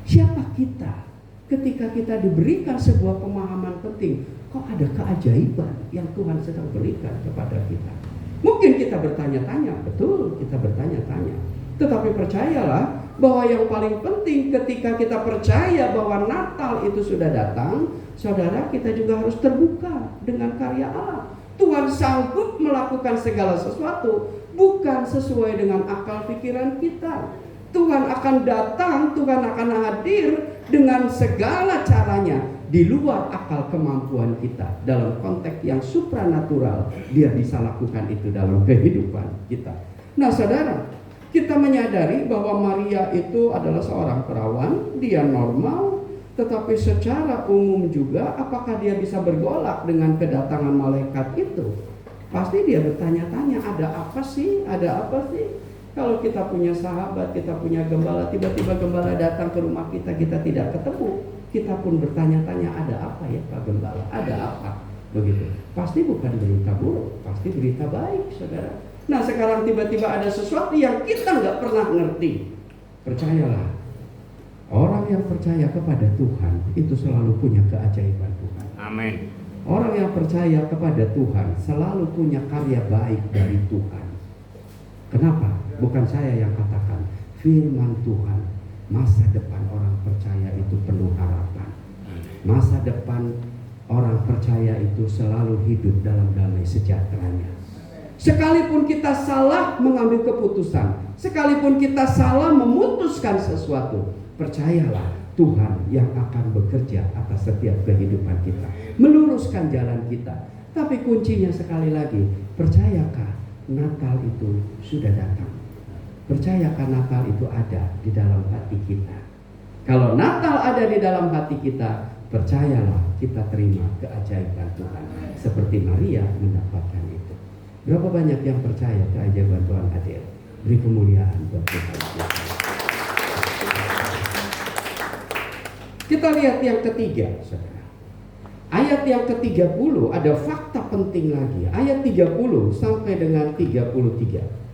Siapa kita ketika kita diberikan sebuah pemahaman penting? Kok ada keajaiban yang Tuhan sedang berikan kepada kita? Mungkin kita bertanya-tanya, betul, kita bertanya-tanya. Tetapi percayalah bahwa yang paling penting ketika kita percaya bahwa Natal itu sudah datang, saudara, kita juga harus terbuka dengan karya Allah. Tuhan sanggup melakukan segala sesuatu bukan sesuai dengan akal pikiran kita. Tuhan akan datang, Tuhan akan hadir dengan segala caranya di luar akal kemampuan kita. Dalam konteks yang supranatural, dia bisa lakukan itu dalam kehidupan kita. Nah, saudara, kita menyadari bahwa Maria itu adalah seorang perawan, dia normal, tetapi secara umum juga apakah dia bisa bergolak dengan kedatangan malaikat itu? Pasti dia bertanya-tanya, ada apa sih? Ada apa sih? Kalau kita punya sahabat, kita punya gembala, tiba-tiba gembala datang ke rumah kita, kita tidak ketemu, kita pun bertanya-tanya, ada apa ya Pak Gembala? Ada apa? Begitu. Pasti bukan berita buruk, pasti berita baik, saudara. Nah, sekarang tiba-tiba ada sesuatu yang kita nggak pernah ngerti. Percayalah, orang yang percaya kepada Tuhan itu selalu punya keajaiban Tuhan. Amin. Orang yang percaya kepada Tuhan selalu punya karya baik dari Tuhan. Kenapa? Bukan saya yang katakan, firman Tuhan. Masa depan orang percaya itu penuh harapan. Masa depan orang percaya itu selalu hidup dalam damai sejahteranya. Sekalipun kita salah mengambil keputusan, sekalipun kita salah memutuskan sesuatu, percayalah Tuhan yang akan bekerja atas setiap kehidupan kita, meluruskan jalan kita. Tapi kuncinya sekali lagi, percayakah Natal itu sudah datang? Percayakah Natal itu ada di dalam hati kita? Kalau Natal ada di dalam hati kita, percayalah kita terima keajaiban Tuhan seperti Maria mendapatkan itu. Berapa banyak yang percaya keajaiban Tuhan hadir? Beri kemuliaan buat Tuhan. Kita lihat yang ketiga, saudara. Ayat yang ke-30 ada fakta penting lagi. Ayat 30 sampai dengan 33.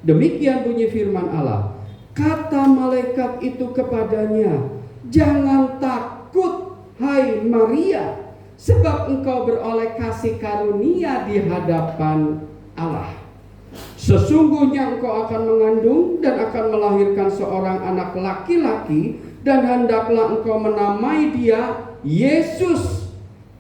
Demikian bunyi firman Allah. Kata malaikat itu kepadanya, jangan takut, hai Maria. sebab engkau beroleh kasih karunia di hadapan Allah. Sesungguhnya engkau akan mengandung dan akan melahirkan seorang anak laki-laki, dan hendaklah engkau menamai dia Yesus.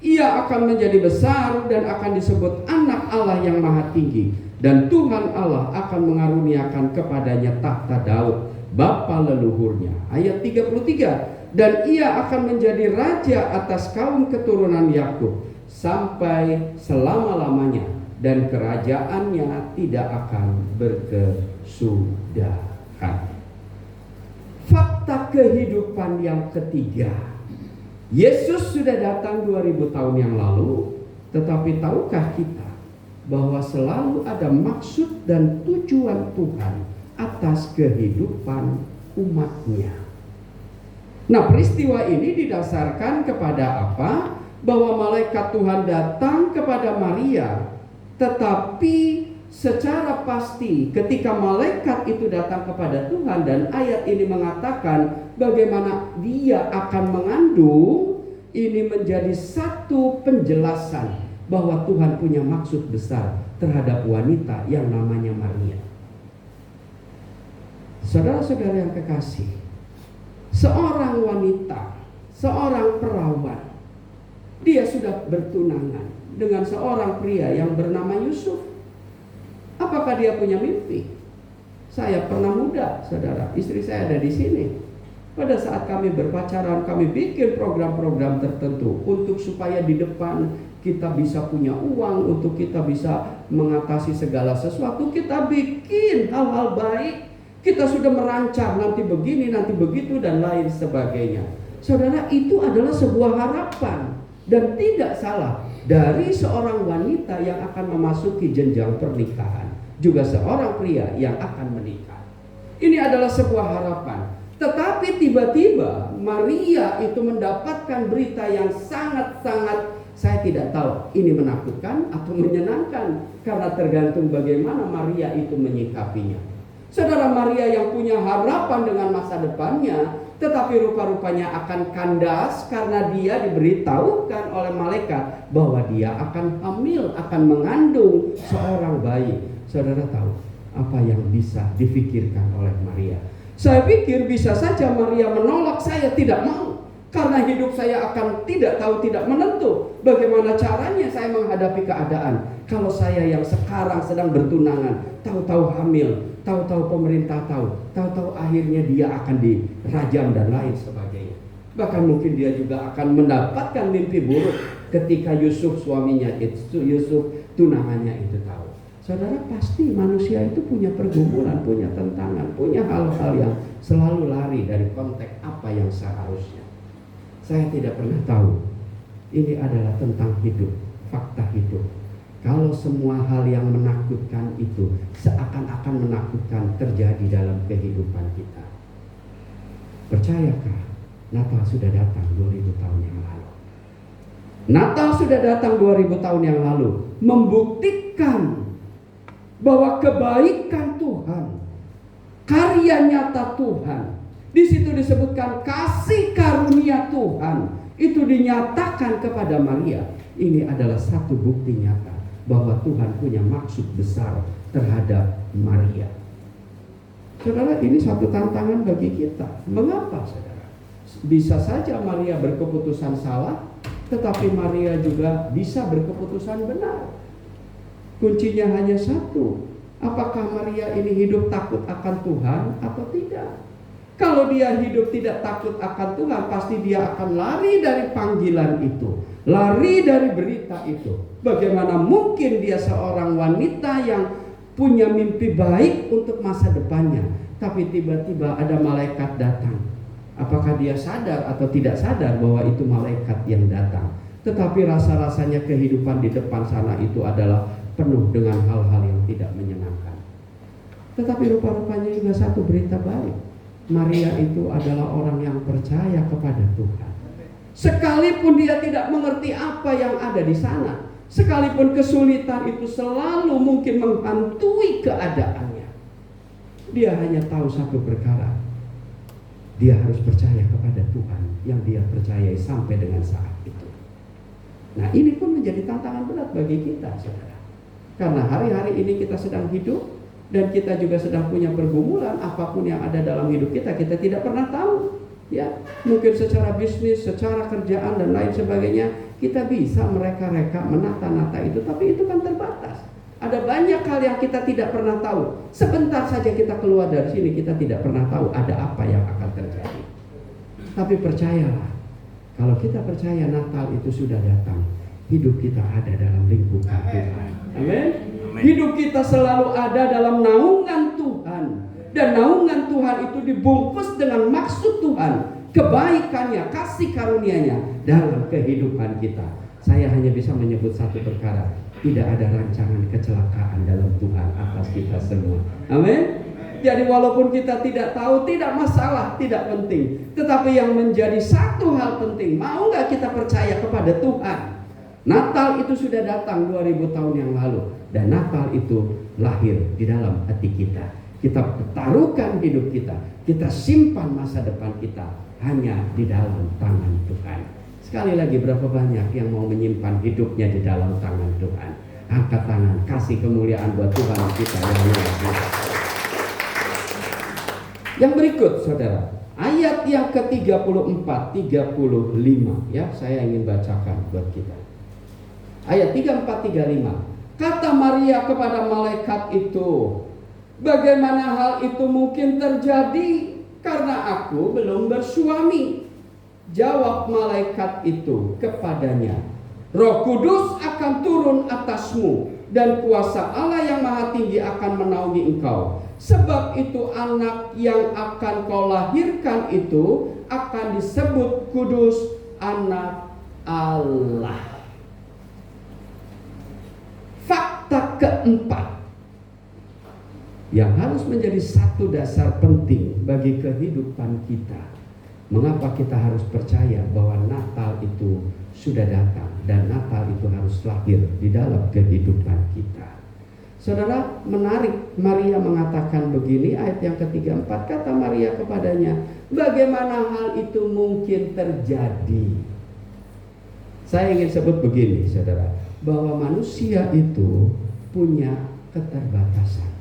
Ia akan menjadi besar dan akan disebut anak Allah yang maha tinggi, dan Tuhan Allah akan mengaruniakan kepadanya tahta Daud bapa leluhurnya. Ayat 33, dan ia akan menjadi raja atas kaum keturunan Yakub sampai selama-lamanya, dan kerajaannya tidak akan berkesudahan. Fakta kehidupan yang ketiga, Yesus sudah datang 2000 tahun yang lalu, tetapi tahukah kita bahwa selalu ada maksud dan tujuan Tuhan atas kehidupan umatnya? Nah, peristiwa ini didasarkan kepada apa? Bahwa malaikat Tuhan datang kepada Maria, tetapi secara pasti ketika malaikat itu datang kepada Tuhan, dan ayat ini mengatakan bagaimana dia akan mengandung, ini menjadi satu penjelasan bahwa Tuhan punya maksud besar terhadap wanita yang namanya Maria. Saudara-saudara yang kekasih, seorang wanita, seorang perawan, dia sudah bertunangan dengan seorang pria yang bernama Yusuf. Apakah dia punya mimpi? Saya pernah muda, saudara, istri saya ada di sini. Pada saat kami berpacaran, kami bikin program-program tertentu untuk supaya di depan kita bisa punya uang, untuk kita bisa mengatasi segala sesuatu. Kita bikin hal-hal baik. Kita sudah merancang nanti begini, nanti begitu, dan lain sebagainya. Saudara, itu adalah sebuah harapan dan tidak salah dari seorang wanita yang akan memasuki jenjang pernikahan, juga seorang pria yang akan menikah. Ini adalah sebuah harapan. Tetapi tiba-tiba Maria itu mendapatkan berita yang sangat-sangat, saya tidak tahu ini menakutkan atau menyenangkan, karena tergantung bagaimana Maria itu menyikapinya. Saudara, Maria yang punya harapan dengan masa depannya, tetapi rupa-rupanya akan kandas karena dia diberitahukan oleh malaikat bahwa dia akan hamil, akan mengandung seorang bayi. Saudara tahu apa yang bisa difikirkan oleh Maria? Saya pikir bisa saja Maria menolak, saya tidak mau, karena hidup saya akan tidak tahu, tidak menentu. Bagaimana caranya saya menghadapi keadaan kalau saya yang sekarang sedang bertunangan, tahu-tahu hamil, tahu-tahu pemerintah tahu-tahu akhirnya dia akan dirajam dan lain sebagainya. Bahkan mungkin dia juga akan mendapatkan mimpi buruk ketika Yusuf suaminya itu, Yusuf tunangannya itu tahu. Saudara, pasti manusia itu punya pergumulan, punya tantangan, punya hal-hal yang selalu lari dari konteks apa yang seharusnya. Saya tidak pernah tahu. Ini adalah tentang hidup, fakta hidup. Kalau semua hal yang menakutkan itu seakan-akan menakutkan terjadi dalam kehidupan kita, percayakah Natal sudah datang 2000 tahun yang lalu? Natal sudah datang 2000 tahun yang lalu, membuktikan bahwa kebaikan Tuhan, karya nyata Tuhan, di situ disebutkan kasih karunia Tuhan itu dinyatakan kepada Maria. Ini adalah satu bukti nyata bahwa Tuhan punya maksud besar terhadap Maria. Saudara, ini suatu tantangan bagi kita. Mengapa, saudara? Bisa saja Maria berkeputusan salah, tetapi Maria juga bisa berkeputusan benar. Kuncinya hanya satu. Apakah Maria ini hidup takut akan Tuhan atau tidak? Kalau dia hidup tidak takut akan Tuhan, pasti dia akan lari dari panggilan itu, lari dari berita itu. Bagaimana mungkin dia seorang wanita yang punya mimpi baik untuk masa depannya, tapi tiba-tiba ada malaikat datang. Apakah dia sadar atau tidak sadar bahwa itu malaikat yang datang? Tetapi rasa-rasanya kehidupan di depan sana itu adalah penuh dengan hal-hal yang tidak menyenangkan. Tetapi rupa-rupanya juga satu berita baik. Maria itu adalah orang yang percaya kepada Tuhan. Sekalipun dia tidak mengerti apa yang ada di sana, sekalipun kesulitan itu selalu mungkin menghantui keadaannya, dia hanya tahu satu perkara. Dia harus percaya kepada Tuhan yang dia percayai sampai dengan saat itu. Nah, ini pun menjadi tantangan berat bagi kita, saudara. Karena hari-hari ini kita sedang hidup dan kita juga sedang punya pergumulan. Apapun yang ada dalam hidup kita, kita tidak pernah tahu. Ya, mungkin secara bisnis, secara kerjaan dan lain sebagainya, kita bisa mereka-reka, menata-nata itu, tapi itu kan terbatas. Ada banyak hal yang kita tidak pernah tahu. Sebentar saja kita keluar dari sini, kita tidak pernah tahu ada apa yang akan terjadi. Tapi percayalah, kalau kita percaya Natal itu sudah datang, hidup kita ada dalam lingkungan Tuhan. Amin. Hidup kita selalu ada dalam naungan Tuhan. Dan naungan Tuhan itu dibungkus dengan maksud Tuhan, kebaikannya, kasih karunia-Nya dalam kehidupan kita. Saya hanya bisa menyebut satu perkara, tidak ada rancangan kecelakaan dalam Tuhan atas kita semua. Amin. Jadi walaupun kita tidak tahu, tidak masalah, tidak penting. Tetapi yang menjadi satu hal penting, mau nggak kita percaya kepada Tuhan? Natal itu sudah datang 2000 tahun yang lalu. Dan Natal itu lahir di dalam hati kita. Kita taruhkan hidup kita, kita simpan masa depan kita hanya di dalam tangan Tuhan. Sekali lagi, berapa banyak yang mau menyimpan hidupnya di dalam tangan Tuhan? Angkat tangan, kasih kemuliaan buat Tuhan kita yang luar biasa. Yang berikut, saudara, ayat yang ke-34, 35, ya, saya ingin bacakan buat kita. Ayat 34, 35. Kata Maria kepada malaikat itu, bagaimana hal itu mungkin terjadi karena aku belum bersuami? Jawab malaikat itu kepadanya, Roh Kudus akan turun atasmu dan kuasa Allah yang Maha Tinggi akan menaungi engkau. Sebab itu anak yang akan kau lahirkan itu akan disebut kudus, anak Allah. Fakta keempat yang harus menjadi satu dasar penting bagi kehidupan kita. Mengapa kita harus percaya bahwa Natal itu sudah datang dan Natal itu harus lahir di dalam kehidupan kita. Saudara, menarik, Maria mengatakan begini, ayat yang ke-34, kata Maria kepadanya, bagaimana hal itu mungkin terjadi? Saya ingin sebut begini, saudara, bahwa manusia itu punya keterbatasan.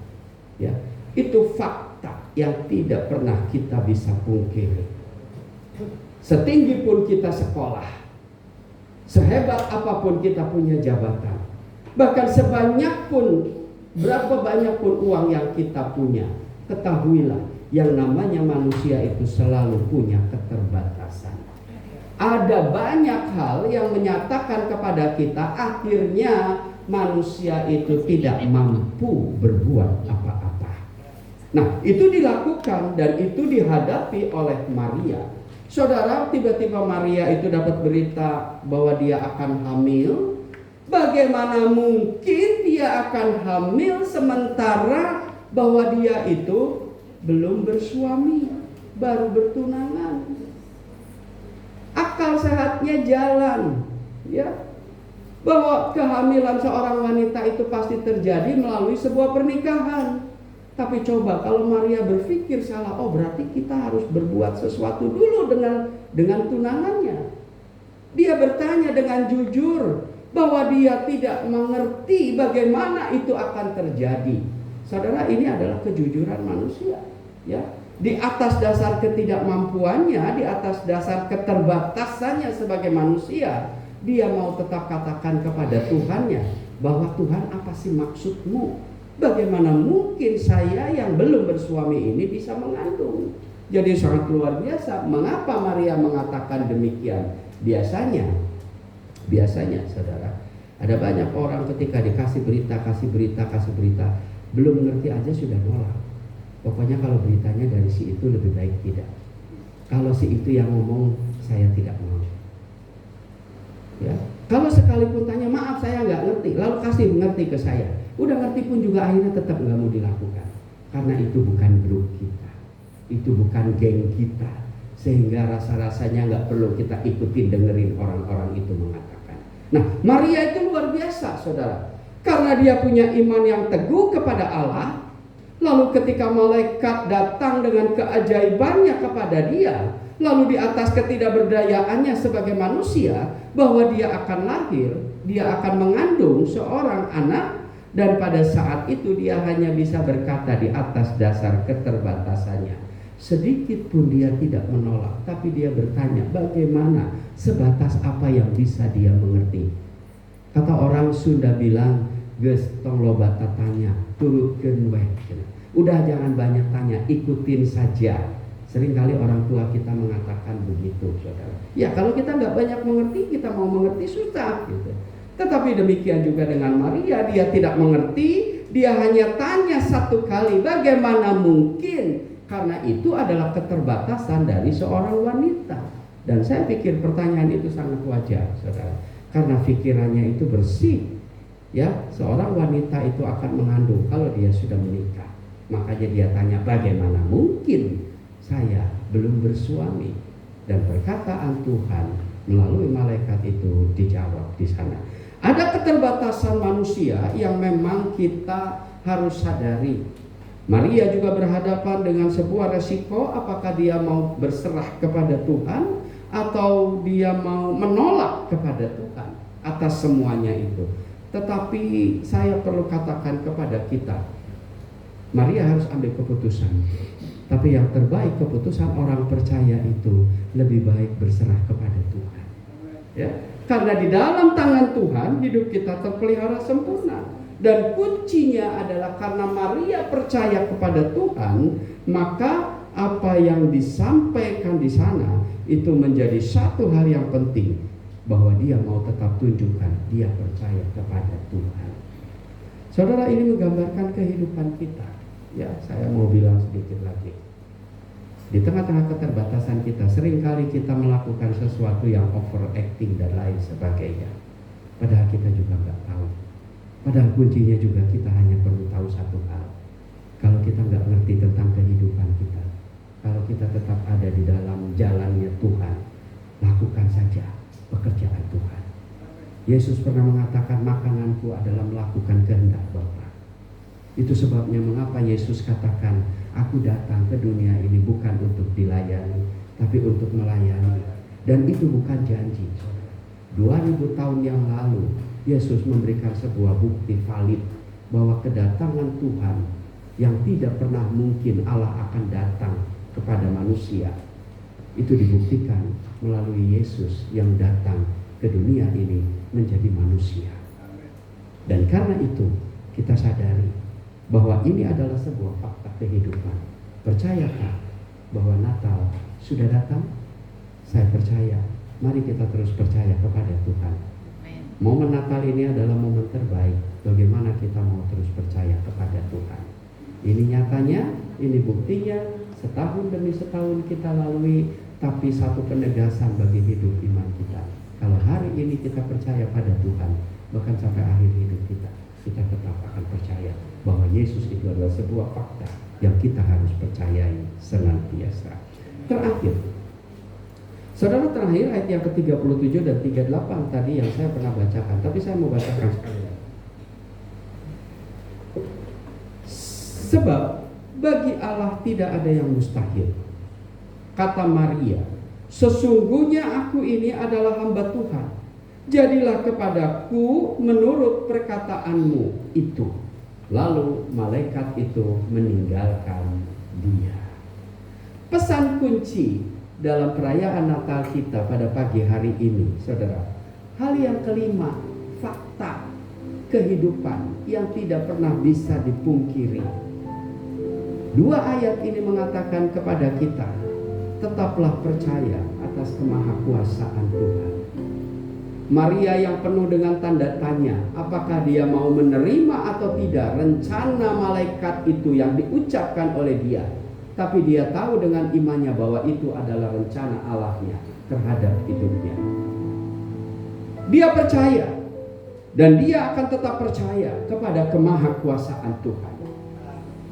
Ya, itu fakta yang tidak pernah kita bisa pungkiri. Setinggi pun kita sekolah, sehebat apapun kita punya jabatan, bahkan sebanyak pun, berapa banyak pun uang yang kita punya, ketahuilah yang namanya manusia itu selalu punya keterbatasan. Ada banyak hal yang menyatakan kepada kita akhirnya manusia itu tidak mampu berbuat apa-apa. Nah, itu dilakukan dan itu dihadapi oleh Maria. Saudara, tiba-tiba Maria itu dapat berita bahwa dia akan hamil. Bagaimana mungkin dia akan hamil sementara bahwa dia itu belum bersuami, baru bertunangan? Akal sehatnya jalan, ya, bahwa kehamilan seorang wanita itu pasti terjadi melalui sebuah pernikahan. Tapi coba kalau Maria berpikir salah, oh berarti kita harus berbuat sesuatu dulu dengan tunangannya. Dia bertanya dengan jujur bahwa dia tidak mengerti bagaimana itu akan terjadi. Saudara, ini adalah kejujuran manusia, ya. Di atas dasar ketidakmampuannya, di atas dasar keterbatasannya sebagai manusia, dia mau tetap katakan kepada Tuhannya bahwa Tuhan, apa sih maksudmu? Bagaimana mungkin saya yang belum bersuami ini bisa mengandung? Jadi sangat luar biasa. Mengapa Maria mengatakan demikian? Biasanya saudara, ada banyak orang ketika dikasih berita, belum mengerti aja sudah nolak. Pokoknya kalau beritanya dari si itu lebih baik tidak. Kalau si itu yang ngomong, saya tidak mau. Ya, kalau sekalipun tanya, maaf saya nggak ngerti, lalu kasih ngerti ke saya. Udah ngerti pun juga akhirnya tetap nggak mau dilakukan. Karena itu bukan grup kita, itu bukan geng kita, sehingga rasa-rasanya nggak perlu kita ikutin dengerin orang-orang itu mengatakan. Nah, Maria itu luar biasa, saudara, karena dia punya iman yang teguh kepada Allah. Lalu ketika malaikat datang dengan keajaibannya kepada dia, Lalu di atas ketidakberdayaannya sebagai manusia, bahwa dia akan lahir, dia akan mengandung seorang anak, dan pada saat itu dia hanya bisa berkata di atas dasar keterbatasannya. Sedikit pun dia tidak menolak, tapi dia bertanya bagaimana, sebatas apa yang bisa dia mengerti. Kata orang Sunda bilang, geus tong loba tanya, turutkeun we. Udah jangan banyak tanya, ikutin saja. Seringkali orang tua kita mengatakan begitu, saudara. Ya kalau kita nggak banyak mengerti, kita mau mengerti susah gitu. Tetapi demikian juga dengan Maria, dia tidak mengerti, dia hanya tanya satu kali, bagaimana mungkin? Karena itu adalah keterbatasan dari seorang wanita. Dan saya pikir pertanyaan itu sangat wajar, saudara. Karena pikirannya itu bersih. Ya, seorang wanita itu akan mengandung kalau dia sudah menikah. Makanya dia tanya, bagaimana mungkin saya belum bersuami? Dan perkataan Tuhan melalui malaikat itu dijawab di sana. Ada keterbatasan manusia yang memang kita harus sadari. Maria juga berhadapan dengan sebuah resiko, apakah dia mau berserah kepada Tuhan atau dia mau menolak kepada Tuhan atas semuanya itu. Tetapi saya perlu katakan kepada kita, Maria harus ambil keputusan. Tapi yang terbaik keputusan orang percaya itu lebih baik berserah kepada Tuhan. Ya, karena di dalam tangan Tuhan hidup kita terpelihara sempurna. Dan kuncinya adalah karena Maria percaya kepada Tuhan, maka apa yang disampaikan di sana itu menjadi satu hal yang penting, bahwa dia mau tetap tunjukkan dia percaya kepada Tuhan. Saudara, ini menggambarkan kehidupan kita. Ya, saya mau bilang sedikit lagi. Di tengah-tengah keterbatasan kita, seringkali kita melakukan sesuatu yang overacting dan lain sebagainya. Padahal kita juga nggak tahu. Padahal kuncinya juga kita hanya perlu tahu satu hal. Kalau kita nggak ngerti tentang kehidupan kita, kalau kita tetap ada di dalam jalannya Tuhan, lakukan saja pekerjaan Tuhan. Yesus pernah mengatakan, makananku adalah melakukan kehendak Bapa. Itu sebabnya mengapa Yesus katakan, aku datang ke dunia ini bukan untuk dilayani, tapi untuk melayani. Dan itu bukan janji. 2000 tahun yang lalu Yesus memberikan sebuah bukti valid bahwa kedatangan Tuhan yang tidak pernah mungkin Allah akan datang kepada manusia, itu dibuktikan melalui Yesus yang datang ke dunia ini menjadi manusia. Dan karena itu kita sadari bahwa ini adalah sebuah fakta kehidupan. Percayakah bahwa Natal sudah datang? Saya percaya. Mari kita terus percaya kepada Tuhan. Momen Natal ini adalah momen terbaik. Bagaimana kita mau terus percaya kepada Tuhan? Ini nyatanya, ini buktinya. Setahun demi setahun kita lalui, tapi satu penegasan bagi hidup iman kita. Kalau hari ini kita percaya pada Tuhan, bahkan sampai akhir hidup kita tetap akan percaya bahwa Yesus itu adalah sebuah fakta yang kita harus percayai senantiasa. Terakhir, saudara, terakhir ayat yang ke-37 dan 38 tadi yang saya pernah bacakan, tapi saya mau bacakan sekali lagi. Sebab bagi Allah tidak ada yang mustahil. Kata Maria, sesungguhnya aku ini adalah hamba Tuhan. Jadilah kepadaku menurut perkataanmu itu. Lalu malaikat itu meninggalkan dia. Pesan kunci dalam perayaan Natal kita pada pagi hari ini, saudara. Hal yang kelima, fakta kehidupan yang tidak pernah bisa dipungkiri. Dua ayat ini mengatakan kepada kita, tetaplah percaya atas kemahakuasaan Tuhan. Maria yang penuh dengan tanda tanya, apakah dia mau menerima atau tidak rencana malaikat itu yang diucapkan oleh dia. Tapi dia tahu dengan imannya bahwa itu adalah rencana Allahnya terhadap hidupnya. Dia percaya, dan dia akan tetap percaya kepada kemahakuasaan Tuhan.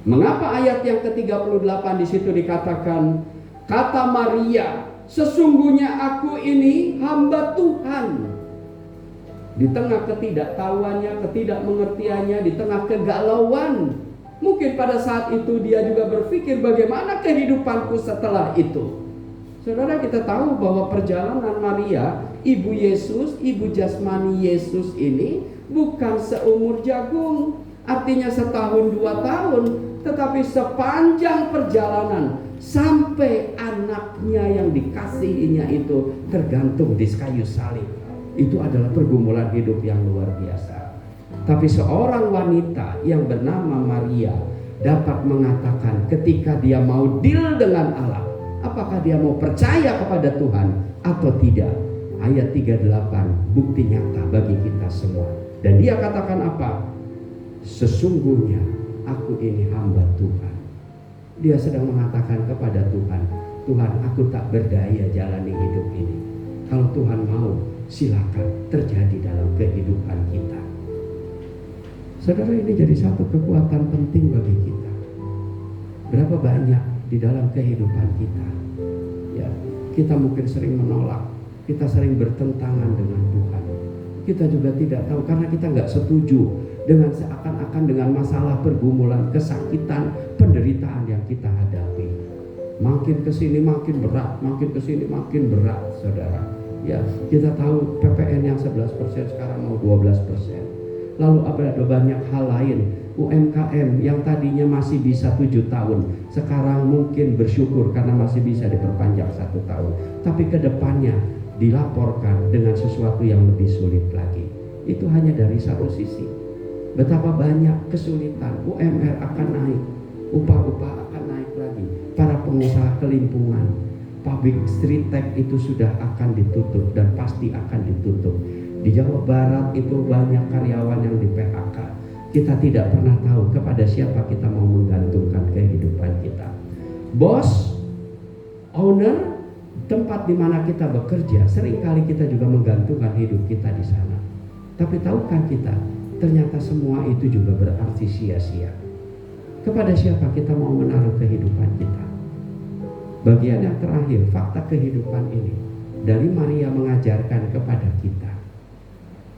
Mengapa ayat yang ke-38 di situ dikatakan, kata Maria, sesungguhnya aku ini hamba Tuhan. Di tengah ketidaktahuannya, ketidakmengertiannya, di tengah kegalauan, mungkin pada saat itu dia juga berpikir bagaimana kehidupanku setelah itu. Saudara, kita tahu bahwa perjalanan Maria, ibu Yesus, ibu jasmani Yesus ini bukan seumur jagung, artinya setahun 2 tahun, tetapi sepanjang perjalanan sampai anaknya yang dikasihinya itu tergantung di kayu salib. Itu adalah pergumulan hidup yang luar biasa. Tapi seorang wanita yang bernama Maria dapat mengatakan ketika dia mau deal dengan Allah, apakah dia mau percaya kepada Tuhan atau tidak. Ayat 38 bukti nyata bagi kita semua. Dan dia katakan apa? Sesungguhnya aku ini hamba Tuhan. Dia sedang mengatakan kepada Tuhan, Tuhan, aku tak berdaya jalani hidup ini. Kalau Tuhan mau, silakan terjadi dalam kehidupan kita. Saudara, ini jadi satu kekuatan penting bagi kita. Berapa banyak di dalam kehidupan kita, ya, kita mungkin sering menolak, kita sering bertentangan dengan Tuhan. Kita juga tidak tahu karena kita nggak setuju dengan seakan-akan dengan masalah, pergumulan, kesakitan, penderitaan yang kita hadapi. Makin kesini makin berat, makin kesini makin berat, saudara. Ya, kita tahu PPN yang 11% sekarang mau 12%. Lalu ada banyak hal lain, UMKM yang tadinya masih bisa 7 tahun, sekarang mungkin bersyukur karena masih bisa diperpanjang 1 tahun. Tapi kedepannya dilaporkan dengan sesuatu yang lebih sulit lagi. Itu hanya dari satu sisi. Betapa banyak kesulitan, UMR akan naik, upah-upah akan naik lagi. Para pengusaha kelimpungan, public street tax itu sudah akan ditutup dan pasti akan ditutup. Di Jawa Barat itu banyak karyawan yang di PHK. Kita tidak pernah tahu kepada siapa kita mau menggantungkan kehidupan kita. Bos, owner, tempat di mana kita bekerja, seringkali kita juga menggantungkan hidup kita di sana. Tapi tahukah kita, ternyata semua itu juga berarti sia-sia. Kepada siapa kita mau menaruh kehidupan kita? Bagian yang terakhir, fakta kehidupan ini dari Maria mengajarkan kepada kita,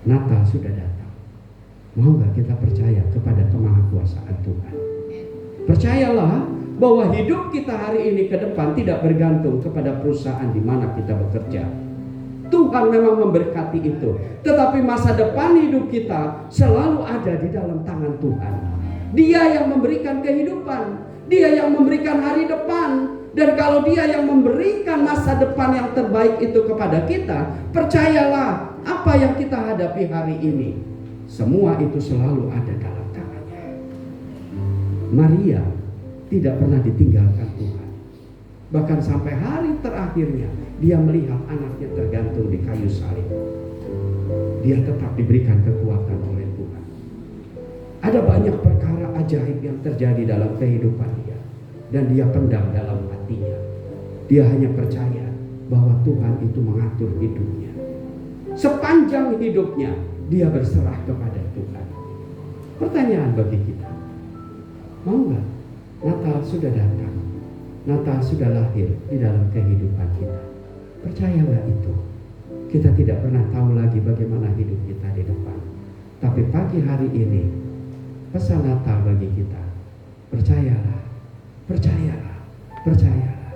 Natal sudah datang. Mau gak kita percaya kepada kemahakuasaan Tuhan? Percayalah bahwa hidup kita hari ini ke depan tidak bergantung kepada perusahaan di mana kita bekerja. Tuhan memang memberkati itu, tetapi masa depan hidup kita selalu ada di dalam tangan Tuhan. Dia yang memberikan kehidupan, Dia yang memberikan hari depan. Dan kalau Dia yang memberikan masa depan yang terbaik itu kepada kita, percayalah apa yang kita hadapi hari ini, semua itu selalu ada dalam tangannya. Maria tidak pernah ditinggalkan Tuhan. Bahkan sampai hari terakhirnya dia melihat anaknya tergantung di kayu salib. Dia tetap diberikan kekuatan oleh Tuhan. Ada banyak perkara ajaib yang terjadi dalam kehidupan dia, dan dia pendam dalam hatinya. Dia hanya percaya bahwa Tuhan itu mengatur hidupnya. Sepanjang hidupnya dia berserah kepada Tuhan. Pertanyaan bagi kita, mau nggak Natal sudah datang, Natal sudah lahir di dalam kehidupan kita? Percaya nggak itu? Kita tidak pernah tahu lagi bagaimana hidup kita di depan. Tapi pagi hari ini pesan Natal bagi kita, percayalah, percayalah, percayalah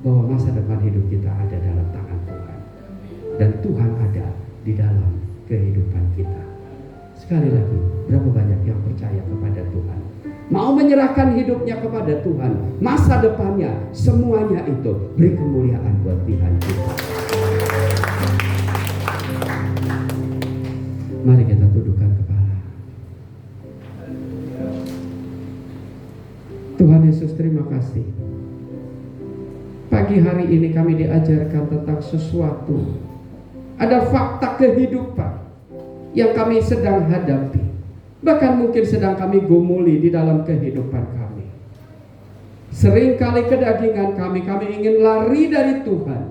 bahwa masa depan hidup kita ada dalam tangan Tuhan. Dan Tuhan ada di dalam kehidupan kita. Sekali lagi, berapa banyak yang percaya kepada Tuhan, mau menyerahkan hidupnya kepada Tuhan, masa depannya, semuanya itu beri kemuliaan buat Tuhan kita. Mari kita tundukkan kepala. Tuhan Yesus, terima kasih. Pagi hari ini kami diajarkan tentang sesuatu. Ada fakta kehidupan yang kami sedang hadapi. Bahkan mungkin sedang kami gumuli di dalam kehidupan kami. Seringkali kedagingan kami ingin lari dari Tuhan.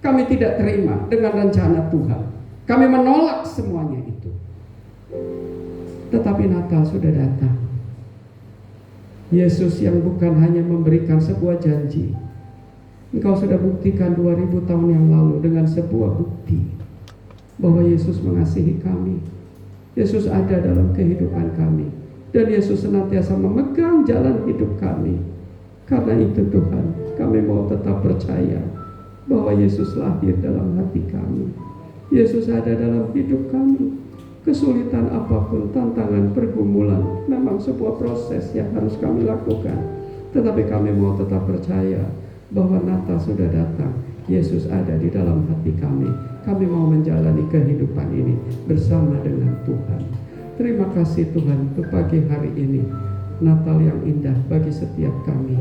Kami tidak terima dengan rencana Tuhan. Kami menolak semuanya itu. Tetapi Natal sudah datang. Yesus yang bukan hanya memberikan sebuah janji. Engkau sudah buktikan 2000 tahun yang lalu dengan sebuah bukti bahwa Yesus mengasihi kami. Yesus ada dalam kehidupan kami. Dan Yesus senantiasa memegang jalan hidup kami. Karena itu Tuhan, kami mau tetap percaya bahwa Yesus lahir dalam hati kami. Yesus ada dalam hidup kami. Kesulitan apapun, tantangan, pergumulan, memang sebuah proses yang harus kami lakukan. Tetapi kami mau tetap percaya bahwa Natal sudah datang. Yesus ada di dalam hati kami. Kami mau menjalani kehidupan ini bersama dengan Tuhan. Terima kasih Tuhan untuk pagi hari ini. Natal yang indah bagi setiap kami.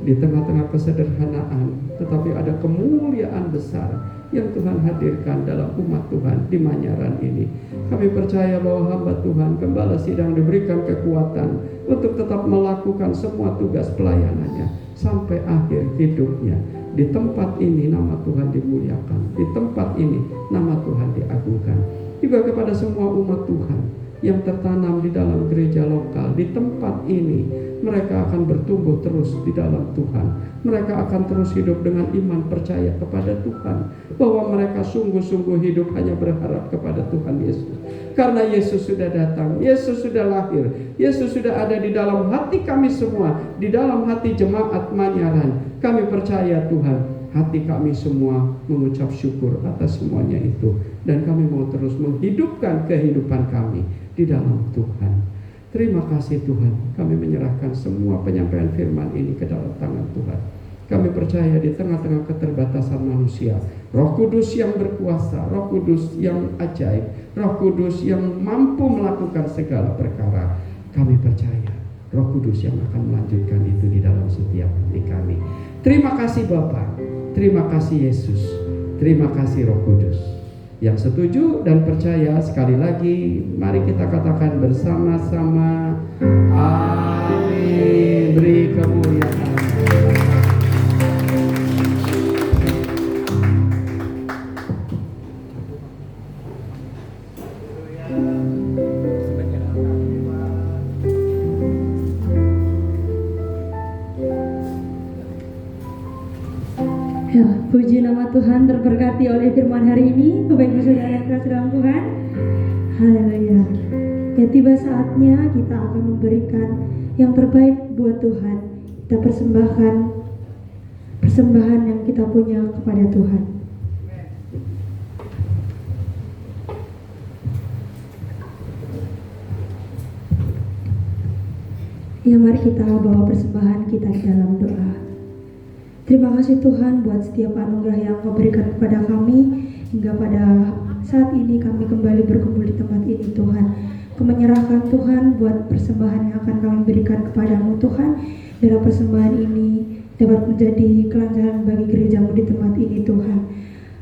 Di tengah-tengah kesederhanaan, tetapi ada kemuliaan besar yang Tuhan hadirkan dalam umat Tuhan di Manyaran ini. Kami percaya bahwa hamba Tuhan, Gembala Sidang, diberikan kekuatan untuk tetap melakukan semua tugas pelayanannya sampai akhir hidupnya. Di tempat ini nama Tuhan dimuliakan, di tempat ini nama Tuhan diagungkan. Juga kepada semua umat Tuhan yang tertanam di dalam gereja lokal, di tempat ini mereka akan bertumbuh terus di dalam Tuhan. Mereka akan terus hidup dengan iman percaya kepada Tuhan, bahwa mereka sungguh-sungguh hidup hanya berharap kepada Tuhan Yesus. Karena Yesus sudah datang, Yesus sudah lahir, Yesus sudah ada di dalam hati kami semua, di dalam hati jemaat Manyaran. Kami percaya Tuhan, hati kami semua mengucap syukur atas semuanya itu, dan kami mau terus menghidupkan kehidupan kami di dalam Tuhan. Terima kasih Tuhan, kami menyerahkan semua penyampaian firman ini ke dalam tangan Tuhan. Kami percaya di tengah-tengah keterbatasan manusia, Roh Kudus yang berkuasa, Roh Kudus yang ajaib, Roh Kudus yang mampu melakukan segala perkara. Kami percaya Roh Kudus yang akan melanjutkan itu di dalam setiap hati kami. Terima kasih Bapa, terima kasih Yesus, terima kasih Roh Kudus. Yang setuju dan percaya sekali lagi, mari kita katakan bersama-sama, amin. Beri kemuliaan. Ya, puji nama Tuhan, terberkati oleh firman hari ini. Bapak Ibu Saudara yang terkasih dalam Tuhan, haleluya. Ya, tiba saatnya kita akan memberikan yang terbaik buat Tuhan. Kita persembahkan persembahan yang kita punya kepada Tuhan. Ya, mari kita bawa persembahan kita di dalam doa. Terima kasih Tuhan buat setiap anugerah yang Kau berikan kepada kami, hingga pada saat ini kami kembali berkumpul di tempat ini Tuhan. Kau menyerahkan Tuhan buat persembahan yang akan kami berikan kepadamu Tuhan. Biarlah persembahan ini dapat menjadi kelancaran bagi gerejamu di tempat ini Tuhan.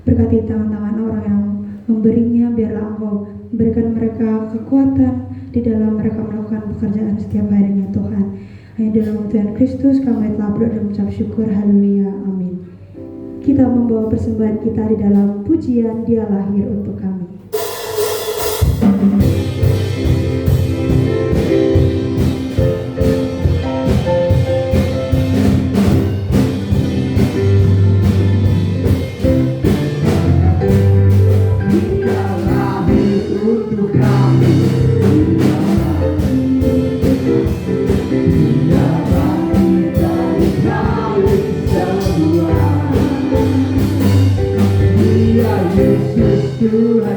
Berkati tangan-tangan orang yang memberinya, biarlah Engkau memberikan mereka kekuatan di dalam mereka melakukan pekerjaan setiap harinya Tuhan. Hanya dalam Tuhan Kristus kami telah berdoa dan mengucap syukur, haleluya, amin. Kita membawa persembahan kita di dalam pujian Dia lahir untuk kami. Tuhan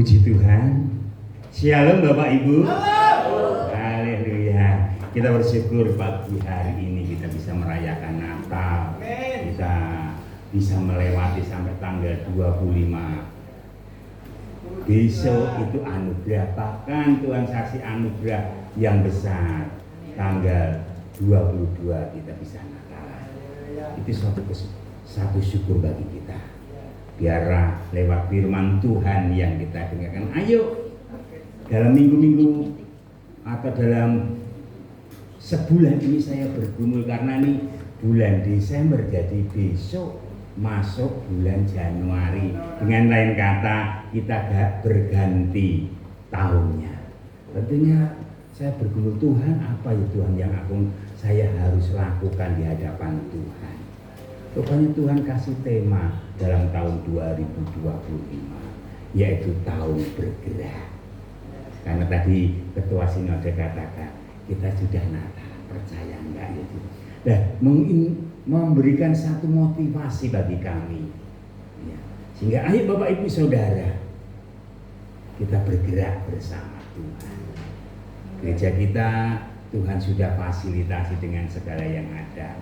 Puji Tuhan. Shalom Bapak Ibu. Haleluya. Kita bersyukur pagi hari ini kita bisa merayakan Natal. Kita bisa melewati sampai tanggal 25. Besok itu anugerah, bahkan Tuhan kasih anugerah yang besar. Tanggal 22 kita bisa Natal. Itu satu syukur bagi kita. Biarlah lewat firman Tuhan yang kita dengarkan. Ayo dalam minggu-minggu atau dalam sebulan ini saya bergumul karena ini bulan Desember, jadi besok masuk bulan Januari. Dengan lain kata kita gak berganti tahunnya. Tentunya saya bergumul, Tuhan apa ya Tuhan yang saya harus lakukan di hadapan Tuhan. Rupanya Tuhan kasih tema dalam tahun 2025 yaitu tahun bergerak. Karena tadi Ketua Sinode katakan kita sudah Natal, percaya enggak itu? Nah, memberikan satu motivasi bagi kami. Ya. Sehingga ayo Bapak Ibu Saudara, kita bergerak bersama Tuhan. Gereja kita Tuhan sudah fasilitasi dengan segala yang ada.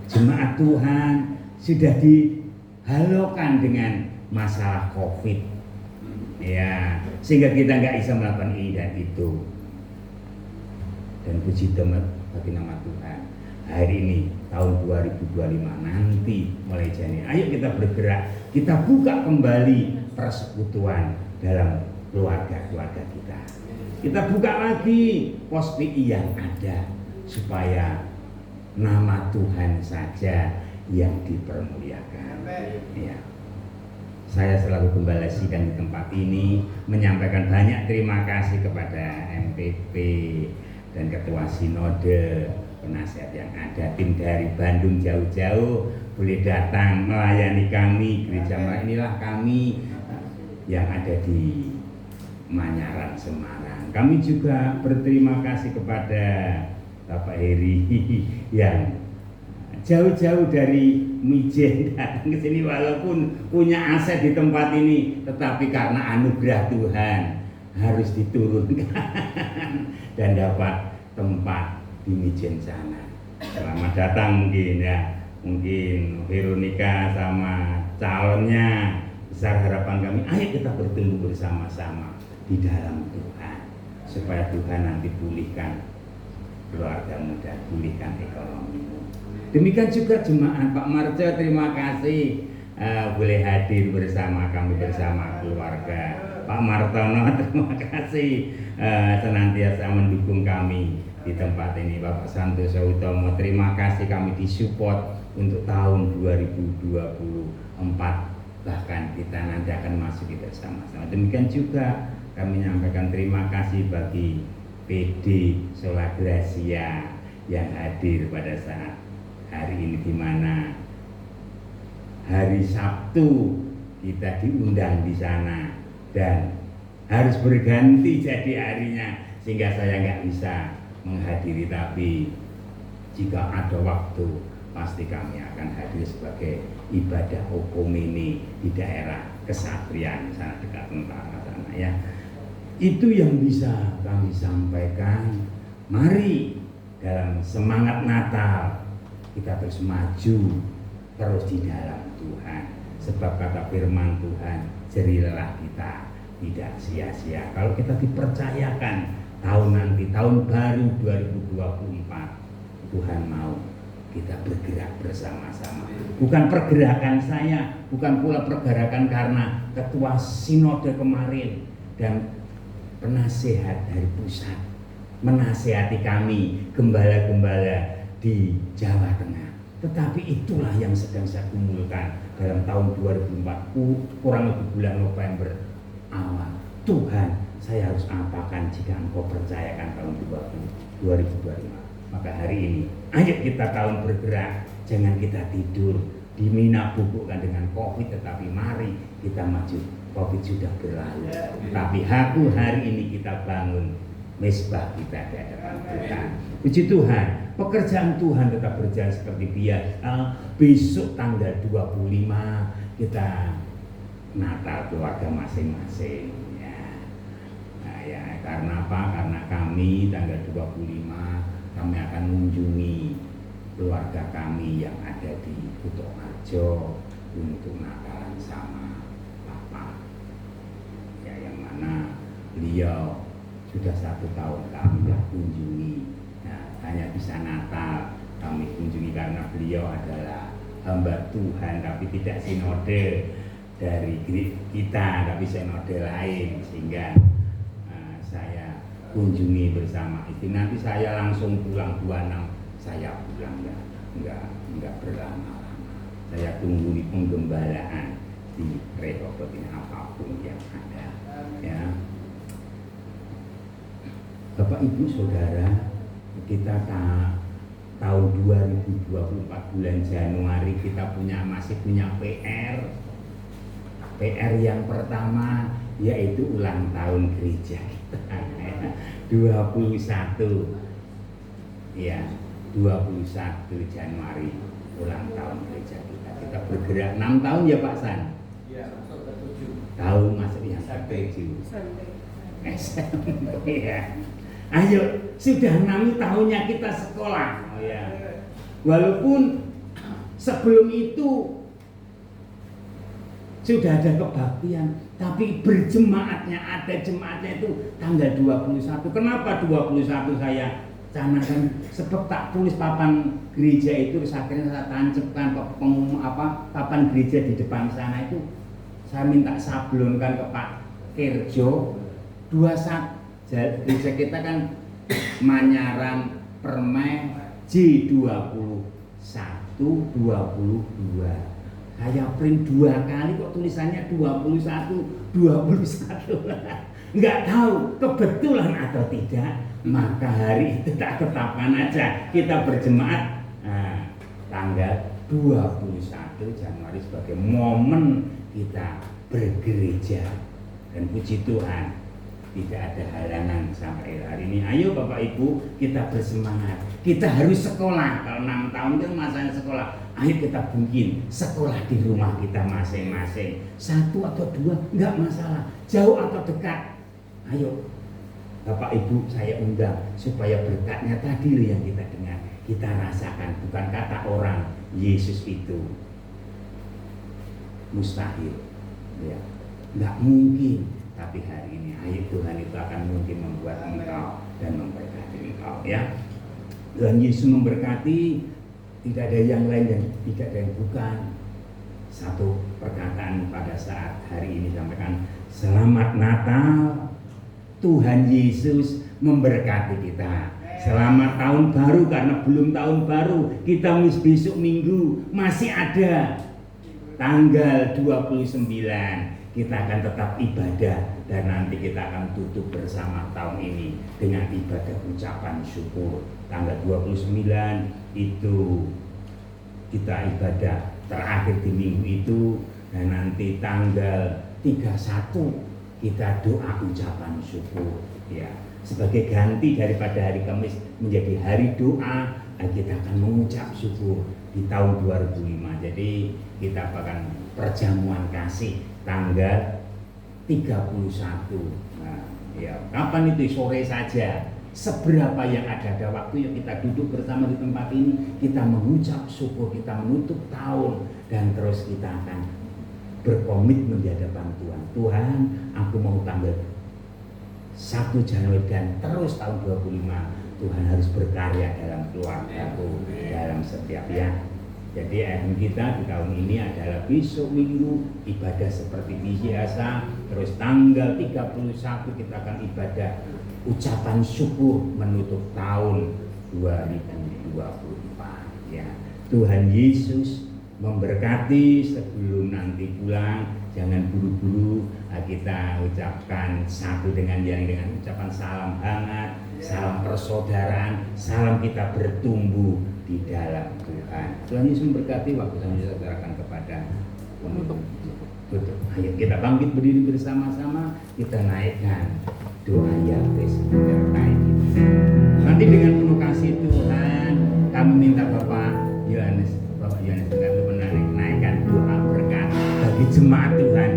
Jemaat Tuhan sudah dihalokan dengan masalah COVID, ya, sehingga kita nggak bisa melakukan ini dan itu. Dan puji bagi nama Tuhan, hari ini tahun 2025 nanti mulai Januari, ayo kita bergerak, kita buka kembali persekutuan dalam keluarga-keluarga kita. Kita buka lagi pos PI yang ada supaya nama Tuhan saja yang dipermuliakan. Ya. Saya selalu gembala sidang di tempat ini menyampaikan banyak terima kasih kepada MPP dan Ketua Sinode, penasihat yang ada, tim dari Bandung jauh-jauh boleh datang melayani kami. Gereja inilah kami yang ada di Manyaran, Semarang. Kami juga berterima kasih kepada Bapak Heri yang jauh-jauh dari Mijen datang ke sini walaupun punya aset di tempat ini, tetapi karena anugerah Tuhan harus diturunkan dan dapat tempat di Mijen sana. Selamat datang mungkin ya, mungkin Veronica sama calonnya. Besar harapan kami, ayo kita bertumbuh bersama-sama di dalam Tuhan supaya Tuhan nanti pulihkan keluarga muda, pulihkan ekonomimu. Demikian juga jemaat Pak Marjo, terima kasih boleh hadir bersama kami, bersama keluarga. Pak Martono, terima kasih senantiasa mendukung kami di tempat ini. Bapak Santoso Utomo, terima kasih kami disupport untuk tahun 2024. Bahkan kita nanti akan masuk bersama-sama. Demikian juga kami menyampaikan terima kasih bagi PD Sola Gracia yang hadir pada saat hari ini, di mana hari Sabtu kita diundang di sana dan harus berganti jadi harinya, sehingga saya nggak bisa menghadiri, tapi jika ada waktu pasti kami akan hadir sebagai ibadah hukum ini di daerah Kesatrian sana dekat tentara sana ya. Itu yang bisa kami sampaikan. Mari dalam semangat Natal kita terus maju terus di dalam Tuhan, sebab kata firman Tuhan, jerilah kita tidak sia-sia. Kalau kita dipercayakan tahun nanti, tahun baru 2024, Tuhan mau kita bergerak bersama-sama. Bukan pergerakan saya, bukan pula pergerakan karena Ketua Sinode kemarin dan penasehat dari pusat menasehati kami, gembala-gembala di Jawa Tengah. Tetapi itulah yang sedang saya kumpulkan dalam tahun 2004, kurang lebih bulan November awal. Tuhan, saya harus apakan jika Engkau percayakan tahun 2025. Maka hari ini, ayo kita tahun bergerak, jangan kita tidur di Mina bubukkan dengan COVID, tetapi mari kita maju. COVID sudah berlalu, tapi aku hari ini kita bangun mesbah kita di hadapan Tuhan. Puji Tuhan, pekerjaan Tuhan tetap berjalan seperti biasa. Besok tanggal 25 kita Natal keluarga masing-masing ya. Nah, ya karena apa? Karena kami tanggal 25 kami akan mengunjungi keluarga kami yang ada di Kutoarjo untuk Natalan sama Papa. Ya, yang mana beliau sudah 1 tahun kami tidak kunjungi. Nah, hanya bisa Natal kami kunjungi karena beliau adalah hamba Tuhan tapi tidak sinode dari kita, tapi sinode lain, sehingga saya kunjungi bersama itu. Nanti saya langsung pulang 26 saya pulang ya, enggak berlama-lama. Saya tunggu di penggembalaan di Rehoboth ini apapun yang ada ya. Bapak Ibu Saudara, kita tahun 2024 bulan Januari kita masih punya PR yang pertama yaitu ulang tahun gereja kita 21 ya, 21 Januari ulang tahun gereja kita bergerak 6 tahun ya Pak San ya, tahun masuk yang ke-7 SMP ya. Ayo, sudah 6 tahunnya kita sekolah ya. Walaupun sebelum itu sudah ada kebaktian, tapi berjemaatnya, ada jemaatnya itu tanggal 21. Kenapa 21 saya canangkan? Sebab tak tulis papan gereja itu, akhirnya saya tancapkan papan gereja di depan sana itu. Saya minta sablonkan ke Pak Kerjo 21. Gereja kita kan Manyaran Permai J21 22. Saya print 2 kali kok tulisannya 21. Enggak tahu kebetulan atau tidak, maka hari itu tak tetapkan aja kita berjemaat tanggal 21 Januari sebagai momen kita bergereja. Dan puji Tuhan tidak ada halangan sampai hari ini. Ayo Bapak Ibu, kita bersemangat. Kita harus sekolah. Kalau 6 tahun itu masanya sekolah. Ayo kita bikin sekolah di rumah kita masing-masing. 1 atau 2 enggak masalah. Jauh atau dekat. Ayo Bapak Ibu, saya undang supaya berkatnya tadi yang kita dengar, kita rasakan. Bukan kata orang Yesus itu mustahil ya, enggak mungkin. Tapi hari ini ayo Tuhan itu akan mungkin membuat engkau dan memberkati engkau ya. Tuhan Yesus memberkati, tidak ada yang lain dan tidak ada yang bukan. Satu perkataan pada saat hari ini sampaikan, selamat Natal, Tuhan Yesus memberkati kita. Selamat tahun baru, karena belum tahun baru, kita besok minggu masih ada tanggal 29. Kita akan tetap ibadah dan nanti kita akan tutup bersama tahun ini dengan ibadah ucapan syukur. Tanggal 29 itu kita ibadah terakhir di minggu itu, dan nanti tanggal 31 kita doa ucapan syukur ya. Sebagai ganti daripada hari Kamis menjadi hari doa, kita akan mengucap syukur di tahun 2005. Jadi kita akan perjamuan kasih tanggal 31. Nah, ya, kapan itu? Sore saja. Seberapa yang ada waktu yang kita duduk bersama di tempat ini, kita mengucap syukur, kita menutup tahun, dan terus kita akan berkomitmen di hadapan Tuhan. Tuhan, aku mau tanggal 1 Januari dan terus tahun 25 Tuhan harus berkarya dalam keluargaku, dalam setiap ya. Jadi aim kita di tahun ini adalah besok minggu ibadah seperti biasa, terus tanggal 31 kita akan ibadah ucapan syukur menutup tahun 2024 ya. Tuhan Yesus memberkati. Sebelum nanti pulang jangan buru-buru, kita ucapkan satu dengan yang dengan ucapan salam hangat, salam persaudaraan, salam kita bertumbuh di dalam Tuhan. Tuhan Yesus memberkati. Waktu saya serahkan kepada penutup. Ayo kita bangkit berdiri bersama-sama, kita naikkan doa yang terbaik. Nanti dengan penuh kasih Tuhan, kami minta Bapak Yohanes menaikkan doa berkat bagi jemaat Tuhan.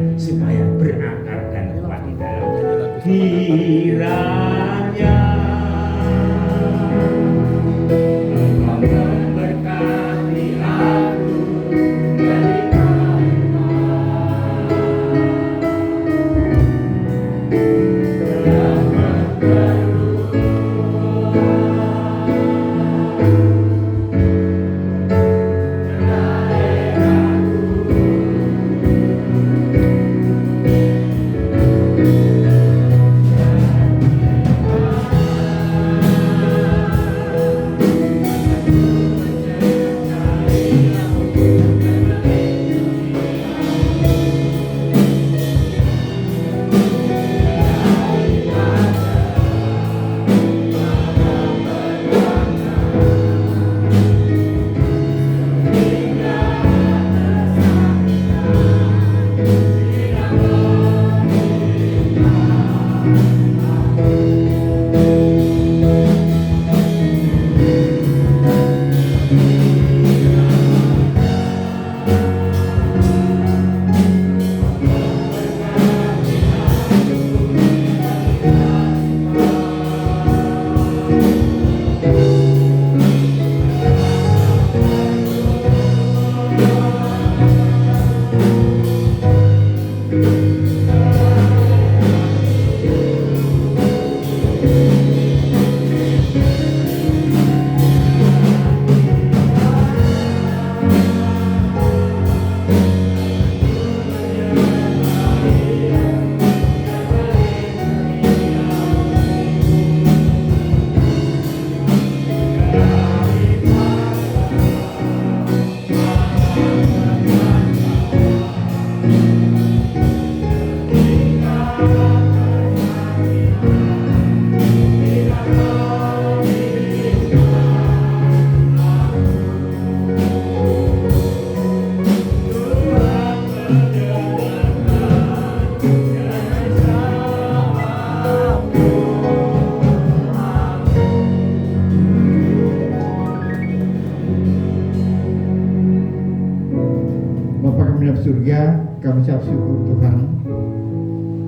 surga, kami ucap syukur Tuhan.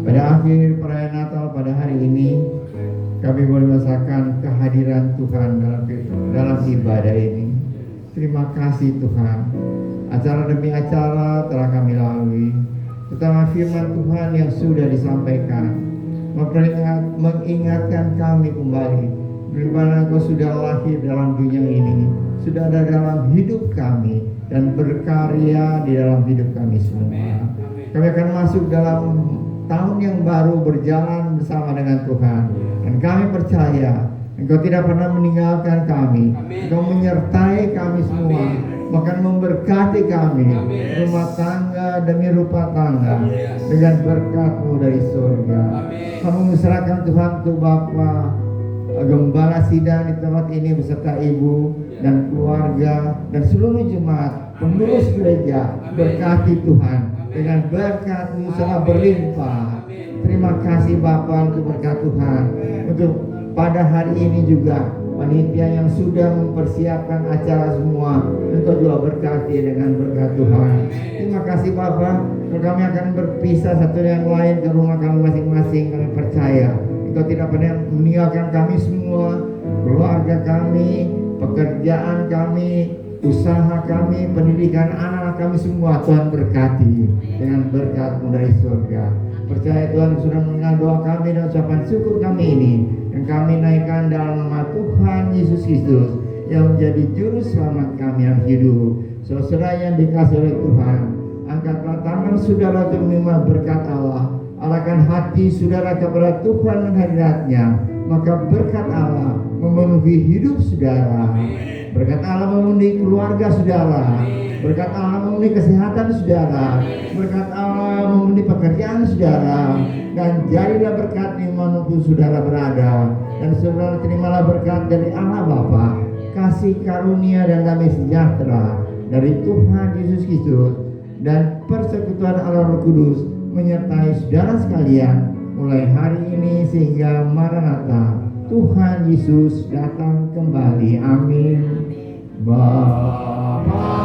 Pada akhir perayaan Natal pada hari ini, kami boleh merasakan kehadiran Tuhan dalam ibadah ini. Terima kasih Tuhan. Acara demi acara telah kami lalui, terutama firman Tuhan yang sudah disampaikan, mengingatkan kami kembali bagaimana Engkau sudah lahir dalam dunia ini, sudah ada dalam hidup kami dan berkarya di dalam hidup kami semua. Kami akan masuk dalam tahun yang baru berjalan bersama dengan Tuhan, dan kami percaya Engkau tidak pernah meninggalkan kami. Engkau menyertai kami semua, bahkan memberkati kami rumah tangga demi rumah tangga dengan berkat-Mu dari surga. Kami menserahkan Tuhan untuk Bapa Gembala sidang di tempat ini beserta ibu dan keluarga dan seluruh jemaat pengurus gereja. Berkati Tuhan dengan berkat-Mu sangat berlimpah. Terima kasih Bapa untuk berkat Tuhan. Untuk pada hari ini juga panitia yang sudah mempersiapkan acara semua, Engkau juga berkati dengan berkat Tuhan. Terima kasih Bapa. Kami akan berpisah satu yang lain ke rumah kami masing-masing. Kami percaya Engkau tidak pernah meninggalkan kami semua, keluarga kami, pekerjaan kami, usaha kami, pendidikan anak-anak kami semua. Tuhan berkati dengan berkat-Mu dari surga. Percaya Tuhan sudah mendengar doa kami dan ucapan syukur kami ini, yang kami naikkan dalam nama Tuhan Yesus Kristus yang menjadi juru selamat kami yang hidup. Saudara yang dikasihi oleh Tuhan, angkatlah tangan saudara untuk menerima berkat Allah. Arahkan hati saudara kepada Tuhan dan hadirat-Nya, maka berkat Allah memenuhi hidup saudara. Berkat Allah memenuhi keluarga saudara. Berkat Allah memenuhi kesehatan saudara. Berkat Allah memenuhi pekerjaan saudara. Dan jadilah berkat dimanapun saudara berada. Dan saudara terimalah berkat dari Allah Bapa, kasih karunia dan damai sejahtera dari Tuhan Yesus Kristus, dan persekutuan Allah Roh Kudus menyertai saudara sekalian mulai hari ini sehingga Maranatha, Tuhan Yesus datang kembali. Amin. Bapa